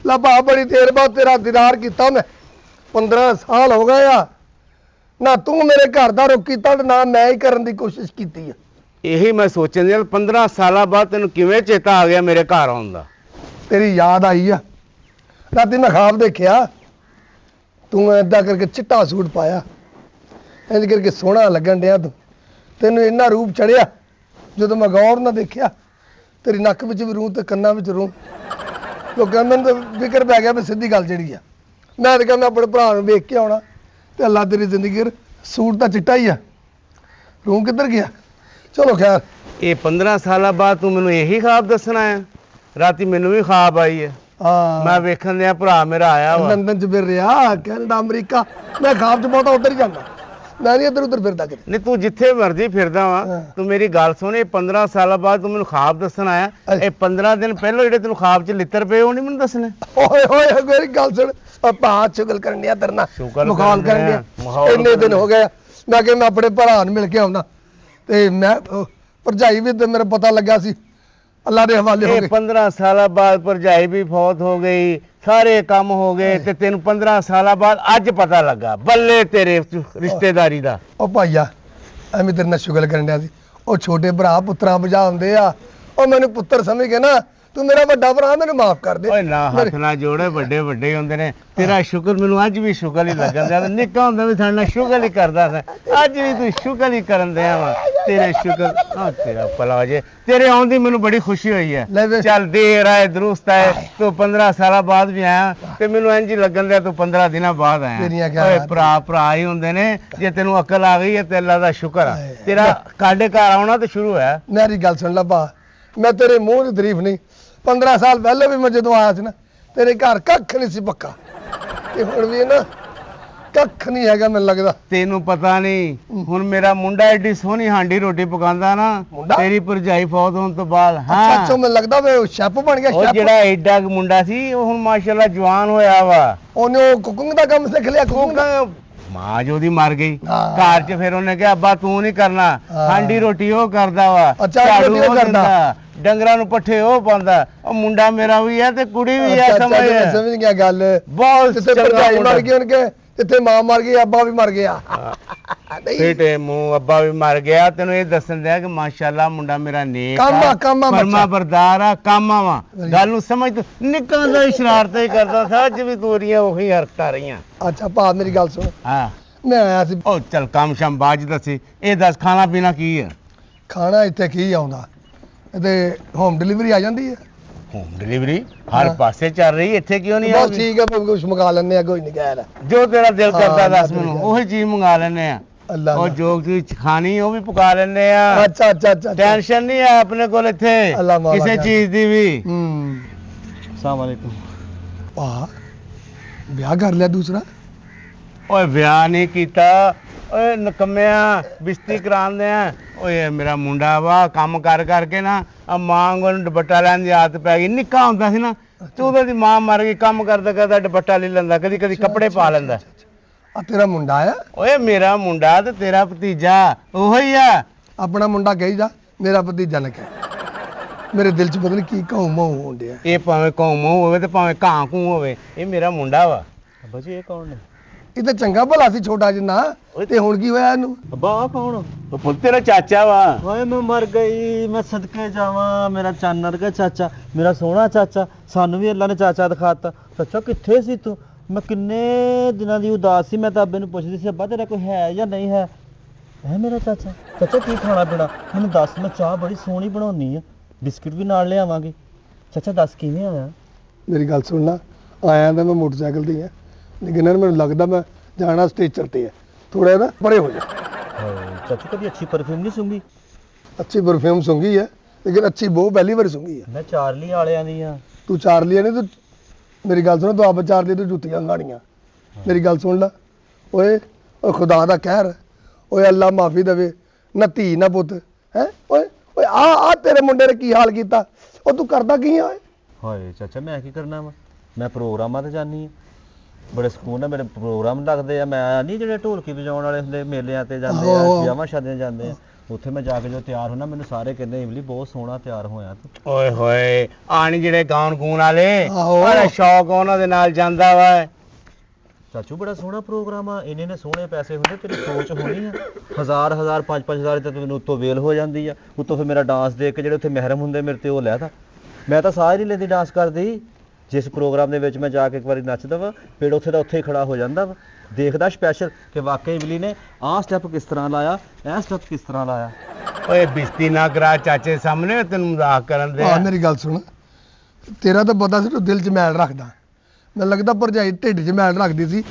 ਲਾ ਭਾ ਬੜੀ ਦੇਰ ਬਾਅਦ ਤੇਰਾ ਦੀਦਾਰ ਕੀਤਾ ਮੈਂ। 15 ਸਾਲ ਹੋ ਗਏ ਆ। ਨਾ ਤੂੰ ਮੇਰੇ ਘਰ ਦਾ ਰੁੱਖ ਕੀਤਾ ਤੇ ਨਾ ਮੈਂ ਹੀ ਕਰਨ ਦੀ ਕੋਸ਼ਿਸ਼ ਕੀਤੀ ਆ। ਇਹੀ ਮੈਂ ਸੋਚਣ ਦਿਆ 15 ਸਾਲਾਂ ਬਾਅਦ ਤੈਨੂੰ ਕਿਵੇਂ ਚੇਤਾ ਆ ਗਿਆ ਮੇਰੇ ਘਰ ਆਉਣ ਦਾ? ਤੇਰੀ ਯਾਦ ਆਈ ਆ। ਰਾਤੀ ਮੈਂ ਖਾਬ ਦੇਖਿਆ, ਤੂੰ ਏਦਾਂ ਕਰਕੇ ਚਿੱਟਾ ਸੂਟ ਪਾਇਆ, ਇੰਜ ਕਰਕੇ ਸੋਹਣਾ ਲੱਗਣ ਡਿਆ ਤੂੰ। ਤੈਨੂੰ ਇੰਨਾ ਰੂਪ ਚੜਿਆ ਜਦੋਂ ਮੈਂ ਗੌਰ ਨਾਲ ਦੇਖਿਆ। ਤੇਰੀ ਨੱਕ ਵਿੱਚ ਵੀ ਰੂੰ ਤੇ ਕੰਨਾਂ ਵਿੱਚ ਰੂੰ। ਲੋਕਾਂ ਮੈਨੂੰ ਤਾਂ ਫਿਕਰ ਪੈ ਗਿਆ ਵੀ ਸਿੱਧੀ ਗੱਲ ਜਿਹੜੀ ਆ। ਮੈਂ ਤਾਂ ਕਹਿੰਦਾ ਆਪਣੇ ਭਰਾ ਨੂੰ ਵੇਖ ਕੇ ਆਉਣਾ ਤੇ ਅੱਲਾ ਤੇਰੀ ਜ਼ਿੰਦਗੀ ਸੂਟ ਤਾਂ ਚਿੱਟਾ ਹੀ ਆ, ਰੂੰ ਕਿੱਧਰ ਗਿਆ? ਚਲੋ ਖੈਰ। ਇਹ 15 ਸਾਲਾਂ ਬਾਅਦ ਤੂੰ ਮੈਨੂੰ ਇਹੀ ਖਾਬ ਦੱਸਣਾ ਹੈ? ਰਾਤੀ ਮੈਨੂੰ ਵੀ ਖਾਬ ਆਈ ਹੈ। ਹਾਂ ਮੈਂ ਵੇਖਣ ਦਿਆ ਭਰਾ ਮੇਰਾ ਆਇਆ ਵਾ। ਲੰਡਨ ਚ ਫਿਰ ਰਿਹਾ, ਕੈਨੇਡਾ, ਅਮਰੀਕਾ। ਮੈਂ ਖਾਬ ਚ ਬਹੁਤਾ ਉੱਧਰ ਹੀ ਜਾਂਦਾ, ਮੈਂ ਨਹੀਂ ਇੱਧਰ ਉੱਧਰ ਫਿਰਦਾ ਕਿਤੇ। ਨਹੀਂ ਤੂੰ ਜਿੱਥੇ ਮਰਜ਼ੀ ਫਿਰਦਾ ਵਾ। ਹਾਂ। ਤੂੰ ਮੇਰੀ ਗੱਲ ਸੁਣ, ਇਹ 15 ਸਾਲਾਂ ਬਾਅਦ ਤੂੰ ਮੈਨੂੰ ਖਾਬ ਦੱਸਣ ਆਇਆ। ਇਹ 15 ਦਿਨ ਪਹਿਲਾਂ ਜਿਹੜੇ ਤੈਨੂੰ ਖਾਬ 'ਚ ਲਿੱਤਰ ਪਏ ਉਹ ਨਹੀਂ ਮੈਨੂੰ ਦੱਸਣੇ? ਓਏ ਹੋਏ ਮੇਰੀ ਗੱਲ ਸੁਣ। ਆਪਾਂ ਸ਼ੁਗਲ ਕਰਨ ਡਿਆ ਤੇਰੇ ਨਾਲ, ਸ਼ੁਗਲ ਮਖੌਲ ਕਰਨ ਡਿਆ। ਮਖੌਲ ਇੰਨੇ ਦਿਨ ਹੋ ਗਏ ਆ। ਮੈਂ ਕਿਹਾ ਮੈਂ ਆਪਣੇ ਭਰਾ ਨੂੰ ਮਿਲ ਕੇ ਆਉਣਾ ਤੇ ਮੈਂ ਭਰਜਾਈ ਵੀ ਤੇ ਮੇਰਾ ਪਤਾ ਲੱਗਾ ਸੀ ਅੱਲਾ ਦੇ ਹਵਾਲੇ ਹੋ ਇਹ ਗਏ। 15 ਸਾਲਾਂ ਬਾਅਦ ਭਰਜਾਈ ਵੀ ਫੌਤ ਹੋ ਗਈ, ਸਾਰੇ ਕੰਮ ਹੋ ਗਏ ਤੇ ਤੈਨੂੰ 15 ਸਾਲਾਂ ਬਾਅਦ ਅੱਜ ਪਤਾ ਲੱਗਾ। ਬੱਲੇ ਤੇਰੇ ਰਿਸ਼ਤੇਦਾਰੀ ਦਾ। ਉਹ ਭਾਈਆ ਐਵੇਂ ਤੇਰੇ ਨਾਲ ਸ਼ੁਗਲ ਕਰਨ ਡਿਆ ਸੀ। ਉਹ ਛੋਟੇ ਭਰਾ ਪੁੱਤਰਾਂ ਬਜਾ ਹੁੰਦੇ ਆ। ਉਹ ਮੈਨੂੰ ਪੁੱਤਰ ਸਮਝ ਕੇ ਨਾ, ਤੂੰ ਮੇਰਾ ਵੱਡਾ ਭਰਾ, ਮੈਨੂੰ ਮਾਫ ਕਰ ਦੇ। ਓਏ ਨਾ ਹੱਥ ਨਾ ਜੋੜੇ, ਵੱਡੇ ਵੱਡੇ ਹੀ ਹੁੰਦੇ ਨੇ। ਤੇਰਾ ਸ਼ੁਕਰ ਮੈਨੂੰ ਅੱਜ ਵੀ ਸ਼ੁਕਰ ਹੀ ਲੱਗਣ ਦਿਆ। ਨਿੱਕਾ ਹੁੰਦਾ ਵੀ ਸਾਡੇ ਨਾਲ ਸ਼ੁਕਰ ਹੀ ਕਰਦਾ ਸੀ, ਅੱਜ ਵੀ ਤੂੰ ਸ਼ੁਕਰ ਹੀ ਕਰਨ ਦਿਆ ਵਾ। ਤੇਰੇ ਸ਼ੁਕਰ ਆ, ਤੇਰਾ ਭਲਾ ਹੋ ਜੇ। ਤੇਰੇ ਆਉਣ ਦੀ ਮੈਨੂੰ ਬੜੀ ਖੁਸ਼ੀ ਹੋਈ ਹੈ। ਲੈ ਵੇ। ਚੱਲ ਦੇਰ ਆਏ ਦਰੁਸਤ ਆਏ। ਤੂੰ 15 ਸਾਲਾਂ ਬਾਅਦ ਵੀ ਆਇਆ ਤੇ ਮੈਨੂੰ ਇੰਝ ਹੀ ਲੱਗਣ ਦਿਆ ਤੂੰ 15 ਦਿਨਾਂ ਬਾਅਦ ਤੇਰੀਆਂ ਆਇਆ। ਕਿਆ ਓਏ ਯਾਦ ਭਰਾ ਭਰਾ ਹੀ ਹੁੰਦੇ ਨੇ। ਜੇ ਤੈਨੂੰ ਅਕਲ ਆ ਗਈ ਹੈ ਤੇ ਅੱਲਾ ਦਾ ਸ਼ੁਕਰ ਆ। ਤੇਰਾ ਸਾਡੇ ਘਰ ਆਉਣਾ ਤੇ ਸ਼ੁਰੂ ਹੋਇਆ। ਮੇਰੀ ਗੱਲ ਸੁਣ ਲਾ ਭਾ, ਮੈਂ ਤੇਰੇ ਮੂੰਹ ਦੀ ਤਾਰੀਫ ਨਹੀਂ। 15 ਸਾਲ ਪਹਿਲਾਂ ਵੀ ਮੈਂ ਜਦੋਂ ਆਇਆ ਸੀ ਨਾ, ਤੇਰੇ ਘਰ ਕੱਖ ਨਹੀਂ ਸੀ ਪੱਕਾ। ਤੇ ਹੁਣ ਵੀ ਨਾ ਕੱਖ ਨਹੀਂ ਹੈਗਾ ਮੈਨੂੰ ਲੱਗਦਾ। ਤੈਨੂੰ ਪਤਾ ਨਹੀਂ ਹੁਣ ਮੇਰਾ ਮੁੰਡਾ ਏਡੀ ਸੋਹਣੀ ਹਾਂਡੀ ਰੋਟੀ ਪਕਾਉਂਦਾ ਨਾ, ਮੁੰਡਾ? ਤੇਰੀ ਭਰਜਾਈ ਫੌਤ ਹੋਣ ਤੋਂ ਬਾਅਦ। ਅੱਛਾ ਹਾਂ ਅੱਛਾ, ਮੈਨੂੰ ਲੱਗਦਾ ਵੇ ਸ਼ੈਫ ਬਣ ਗਿਆ ਉਹ ਸ਼ੈਫ। ਜਿਹੜਾ ਏਡਾ ਕੁ ਮੁੰਡਾ ਸੀ ਉਹ ਹੁਣ ਮਾਸ਼ਾਅੱਲਾ ਜਵਾਨ ਹੋਇਆ ਵਾ। ਉਹਨੇ ਉਹ ਕੁਕਿੰਗ ਦਾ ਕੰਮ ਸਿੱਖ ਲਿਆ। ਉਹ ਕੁਕਿੰਗ ਕਹਿੰਦਾ ਮਾਂ ਜੋ ਉਹਦੀ ਮਰ ਗਈ ਹਾਂ। ਘਰ 'ਚ, ਫਿਰ ਉਹਨੇ ਕਿਹਾ ਅੱਬਾ ਤੂੰ ਨਹੀਂ ਕਰਨਾ, ਹਾਂ। ਹਾਂਡੀ ਰੋਟੀ ਉਹ ਕਰਦਾ ਵਾ, ਅੱਛਾ, ਝਾੜੂ ਰੋਟੀ ਉਹ ਉਹ ਕਰਦਾ। ਦਿੰਦਾ, ਡੰਗਰਾਂ ਨੂੰ ਪੱਠੇ ਉਹ ਪਾਉਂਦਾ। ਉਹ ਮੁੰਡਾ ਮੇਰਾ ਵੀ ਆ ਤੇ ਕੁੜੀ ਵੀ ਆ, ਅੱਛਾ, ਮੈਂ ਸਮਝ ਸਮਝ ਗਿਆ ਗੱਲ। ਬਹੁਤ ਜਿੱਥੇ ਚੰਗਾ ਭਰਜਾਈ ਮੁੰਡਾ। ਮਰ ਗਈ ਉਹਨਕੇ, ਜਿੱਥੇ ਮਾਂ ਮਰ ਗਈ ਅੱਬਾ ਵੀ ਮਰ ਗਿਆ। ਨਹੀਂ, ਫੇਟੇ ਮੂੰਹ ਅੱਬਾ ਵੀ ਮਰ ਗਿਆ। ਤੈਨੂੰ ਇਹ ਦੱਸਣ ਦਿਆ ਕਿ ਮਾਸ਼ਾਅੱਲਾ ਮੁੰਡਾ ਮੇਰਾ ਨੇਕ ਕੰਮ ਆ ਪਰਮਾ ਬੱਚਾ। ਬਰਦਾਰ ਆ, ਕੰਮ ਆਵਾ। ਗੱਲ ਨੂੰ ਸਮਝ ਤੂੰ, ਨਿੱਕਾ ਜਿਹਾ ਹੀ ਸ਼ਰਾਰਤਾਂ ਹੀ ਕਰਦਾ ਸੀ, ਅੱਜ ਵੀ ਤੋਰੀਆਂ ਉਹੀ ਹਰਕਤਾਂ ਰਹੀਆਂ। ਅੱਛਾ ਭਾ ਮੇਰੀ ਗੱਲ ਸੁਣ, ਹਾਂ ਮੈਂ ਆਇਆ ਸੀ ਉਹ ਚੱਲ ਕੰਮ ਸ਼ਮ ਬਾਜ ਦੱਸੀ, ਇਹ ਦੱਸ ਖਾਣਾ ਪੀਣਾ ਕੀ ਹੈ? ਖਾਣਾ ਇੱਥੇ ਕੀ ਆਉਂਦਾ, ਤੇ ਹੋਮ ਡਿਲੀਵਰੀ ਆ ਜਾਂਦੀ ਹੈ। ਹੋਮ ਡਿਲੀਵਰੀ ਹਰ ਹਾਂ। ਪਾਸੇ ਚੱਲ ਰਹੀ, ਇੱਥੇ ਕਿਉਂ ਨਹੀਂ ਬਸ ਆਉਂਦੀ? ਠੀਕ ਹੈ, ਕੁਝ ਮੰਗਾ ਲੈਣੇ ਆ, ਕੋਈ ਨਹੀਂ ਗੈਰ। ਜੋ ਤੇਰਾ ਦਿਲ ਹਾਂ, ਕਰਦਾ ਦੱਸ ਮੈਂ ਮੈਨੂੰ, ਤੇਰੀ ਉਹੀ ਚੀਜ਼ ਮੰਗਾ ਲੈਨੇ ਆ। ਅੱਲਾ ਉਹ ਜੋ ਚੀਜ਼ ਖਾਣੀ ਉਹ ਵੀ ਪਕਾ ਲੈਨੇ ਆ। ਅੱਛਾ ਅੱਛਾ ਅੱਛਾ। ਟੈਨਸ਼ਨ ਨਹੀਂ ਹੈ ਆਪਣੇ ਕੋਲ ਇੱਥੇ ਅੱਲਾ ਮਾਲਾ ਕਿਸੇ ਕਰ। ਚੀਜ਼ ਦੀ ਵੀ। ਅਸਲਾਮ ਵਾਲੇਕੁਮ। ਭਾ ਵਿਆਹ ਕਰ ਲਿਆ ਦੂਸਰਾ? ਓਏ ਵਿਆਹ ਨਹੀਂ ਕੀਤਾ, ਓਏ ਨਕਮਿਆ ਬਿਸਤੀ ਕਰਾਉਂਦੇ ਆ। ਓਏ ਮੇਰਾ ਮੁੰਡਾ ਵਾ, ਕੰਮ ਕਰ ਕਰਕੇ ਨਾ ਆ ਮਾਂ ਨੂੰ ਦੁਪੱਟਾ ਲੈਣ ਦੀ ਆਦਤ ਪੈ ਗਈ। ਨਿੱਕਾ ਹੁੰਦਾ ਸੀ ਨਾ ਤੇ ਉਹਦੀ ਮਾਂ ਮਰ ਗਈ, ਕੰਮ ਕਰਦਾ ਕਰਦਾ ਦੁਪੱਟਾ ਲੈ ਲੈਂਦਾ, ਕਦੀ ਕਦੀ ਕੱਪੜੇ ਪਾ ਲੈਂਦਾ। ਆ ਤੇਰਾ ਮੁੰਡਾ ਆ? ਓਏ ਮੇਰਾ ਮੁੰਡਾ ਤੇ ਤੇਰਾ ਭਤੀਜਾ ਉਹੀ ਆ। ਆਪਣਾ ਮੁੰਡਾ ਕਹੀ ਜਾ, ਮੇਰਾ ਭਤੀਜਾ ਨਾ ਕਹਿ। ਮੇਰੇ ਦਿਲ 'ਚ ਪਤਾ ਨਹੀਂ ਕੀ ਘਾਉ ਮਾਉ ਹੋਣ ਡਿਆ। ਇਹ ਭਾਵੇਂ ਕੌਮ ਹੋਵੇ ਤੇ ਭਾਵੇਂ ਕਾਂ ਕੂ ਹੋਵੇ, ਇਹ ਮੇਰਾ ਮੁੰਡਾ ਵਾ। ਅੱਬਾ ਜੀ ਇਹ ਕੌਣ ਨੇ? ਇਹ ਤਾਂ ਚੰਗਾ ਭਲਾ ਸੀ ਛੋਟਾ ਜਿੰਨਾ, ਤੇ ਹੁਣ ਕੀ ਹੋਇਆ ਇਹਨੂੰ? ਅੱਬਾ ਆ ਕੌਣ? ਉਹ ਪੁੱਤ ਤੇਰਾ ਚਾਚਾ ਵਾ। ਹਾਏ ਮੈਂ ਮਰ ਗਈ, ਮੈਂ ਸਦਕੇ ਜਾਵਾਂ। ਮੇਰਾ ਚੰਨ ਵਰਗਾ ਚਾਚਾ, ਮੇਰਾ ਸੋਹਣਾ ਚਾਚਾ, ਸਾਨੂੰ ਵੀ ਅੱਲਾ ਨੇ ਚਾਚਾ ਦਿਖਾਤਾ। ਚਾਚਾ ਕਿੱਥੇ ਸੀ ਤੂੰ? ਮੈਂ ਕਿੰਨੇ ਦਿਨਾਂ ਦੀ ਉਦਾਸ ਸੀ। ਮੈਂ ਤਾਂ ਅੱਬੇ ਨੂੰ ਪੁੱਛਦੀ ਸੀ, ਅੱਬਾ ਤੇਰਾ ਕੋਈ ਹੈ ਜਾਂ ਨਹੀਂ ਹੈ? ਹੈ ਮੇਰਾ ਚਾਚਾ। ਚਾਚਾ ਕੀ ਖਾਣਾ ਪੀਣਾ ਮੈਨੂੰ ਦੱਸ, ਮੈਂ ਚਾਹ ਬੜੀ ਸੋਹਣੀ ਬਣਾਉਣੀ ਆ, ਬਿਸਕਿਟ ਵੀ ਨਾਲ ਲਿਆਵਾਂਗੇ। ਚਾਚਾ ਦੱਸ ਕਿਵੇਂ ਆਇਆ? ਮੇਰੀ ਗੱਲ ਸੁਣਨਾ, ਆਇਆ ਤਾਂ ਮੈਂ ਮੋਟਰਸਾਈਕਲ ਤੇ ਹੀ ਆ, ਲੇਕਿਨ ਯਾਰ ਮੈਨੂੰ ਲੱਗਦਾ ਮੈਂ ਜਾਣਾ ਸਟੇਚਰ ਤੇ ਹੈ, ਥੋੜਾ ਨਾ ਪਰੇ ਹੋ ਜਾ। ਚਾਚੂ ਕਦੀ ਅੱਛੀ ਪਰਫਿਊਮ ਨਹੀਂ ਸੁੰਗੀ? ਅੱਛੀ ਪਰਫਿਊਮ ਸੁੰਗੀ ਹੈ, ਲੇਕਿਨ ਅੱਛੀ ਬਹੁਤ ਪਹਿਲੀ ਵਾਰ ਸੁੰਗੀ ਹੈ। ਮੈਂ ਚਾਰਲੀ ਵਾਲਿਆਂ ਦੀ ਆ। ਤੂੰ ਚਾਰ ਲਿਆ ਨਹੀਂ, ਤੂੰ ਮੇਰੀ ਗੱਲ ਸੁਣ, ਤੂੰ ਆਪ ਚਾਰ ਦੀ ਤੂੰ ਜੁੱਤੀਆਂ ਗਾਣੀਆਂ। ਮੇਰੀ ਗੱਲ ਸੁਣ ਲੈ ਓਏ, ਓਏ ਖੁਦਾ ਦਾ ਕਹਿਰ, ਓਏ ਅੱਲਾ ਮਾਫੀ ਦੇਵੇ, ਨਾ ਧੀ ਨਾ ਪੁੱਤ ਹੈ। ਓਏ ਓਏ ਆ ਤੇਰੇ ਮੁੰਡੇ ਨੇ ਕੀ ਹਾਲ ਕੀਤਾ, ਉਹ ਤੂੰ ਕਰਦਾ ਕੀ ਆ ਓਏ? ਹਾਏ ਚਾਚਾ ਮੈਂ ਕੀ ਕਰਨਾ ਵਾ, ਮੈਂ ਪ੍ਰੋਗਰਾਮਾਂ ਤੇ ਜਾਨੀ ਆ, ਬੜੇ ਸਕੂਨ ਨਾਲ ਮੇਰੇ ਪ੍ਰੋਗਰਾਮ ਲੱਗਦੇ ਆ। ਮੈਂ ਨਹੀਂ ਜਿਹੜੇ ਢੋਲਕੀ ਵਜਾਉਣ ਵਾਲੇ ਹੁੰਦੇ ਮੇਲਿਆਂ ਤੇ ਜਾਂਦੇ ਆ, ਆਹੋ। ਵਿਆਹਾਂ ਸ਼ਾਦੀਆਂ ਜਾਂਦੇ ਆ, ਉੱਥੇ ਮੈਂ ਜਾ ਕੇ ਜੋ ਤਿਆਰ ਹੋਣਾ, ਮੈਨੂੰ ਸਾਰੇ ਕਹਿੰਦੇ ਇਮਲੀ ਬਹੁਤ ਸੋਹਣਾ ਤਿਆਰ ਹੋਇਆ ਤੂੰ। ਓਏ ਹੋਏ ਆਣੀ ਜਿਹੜੇ ਗਾਉਣ ਗੂਣ ਵਾਲੇ, ਆਹੋ। ਬੜਾ ਸ਼ੌਕ ਉਹਨਾਂ ਦੇ ਨਾਲ ਜਾਂਦਾ ਵਾ। ਚਾਚੂ ਬੜਾ ਸੋਹਣਾ ਪ੍ਰੋਗਰਾਮ ਆ, ਇੰਨੇ ਨੇ ਸੋਹਣੇ ਪੈਸੇ ਹੁੰਦੇ, ਤੇਰੀ ਸੋਚ ਹੋਣੀ ਆ। 1000 1000 5-5000 ਤੇ ਮੈਨੂੰ ਉੱਤੋਂ ਵੇਲ ਹੋ ਜਾਂਦੀ ਆ। ਉੱਤੋਂ ਫਿਰ ਮੇਰਾ ਡਾਂਸ ਦੇਖ ਕੇ ਜਿਹੜੇ ਉੱਥੇ ਮਹਿਰਮ ਹੁੰਦੇ ਮੇਰੇ ਤੇ ਉਹ ਲੈਦਾ। ਮੈਂ ਤਾਂ ਸਾਰੀ ਲੈਂਦੀ ਡਾਂਸ ਕਰਦੀ। ਜਿਸ ਪ੍ਰੋਗਰਾਮ ਦੇ ਵਿੱਚ ਮੈਂ ਜਾ ਕੇ ਇੱਕ ਵਾਰੀ ਨੱਚਦਾ ਵਾ, ਫਿਰ ਉੱਥੇ ਦਾ ਉੱਥੇ ਹੀ ਖੜਾ ਹੋ ਜਾਂਦਾ ਵਾ, ਦੇਖਦਾ ਸਪੈਸ਼ਲ ਕਿ ਵਾਕਈ ਇਮਲੀ ਨੇ ਆਹ ਸਟੈਪ ਕਿਸ ਤਰ੍ਹਾਂ ਲਾਇਆ, ਇਹ ਸਟੈਪ ਕਿਸ ਤਰ੍ਹਾਂ ਲਾਇਆ। ਓਏ ਬਿਸਤੀ ਨਾ ਕਰਾ ਚਾਚੇ ਸਾਹਮਣੇ, ਤੈਨੂੰ ਮਜ਼ਾਕ ਕਰਨ ਦੇ ਆ ਮੇਰੀ ਗੱਲ ਸੁਣ, ਤੇਰਾ ਤਾਂ ਪਤਾ ਸੀ ਤੂੰ ਦਿਲ 'ਚ ਮੈਲ ਰੱਖਦਾ। ਮੈਨੂੰ ਲੱਗਦਾ ਭਰਜਾਈ ਢਿੱਡ 'ਚ ਮੈਲ ਰੱਖਦੀ ਸੀ,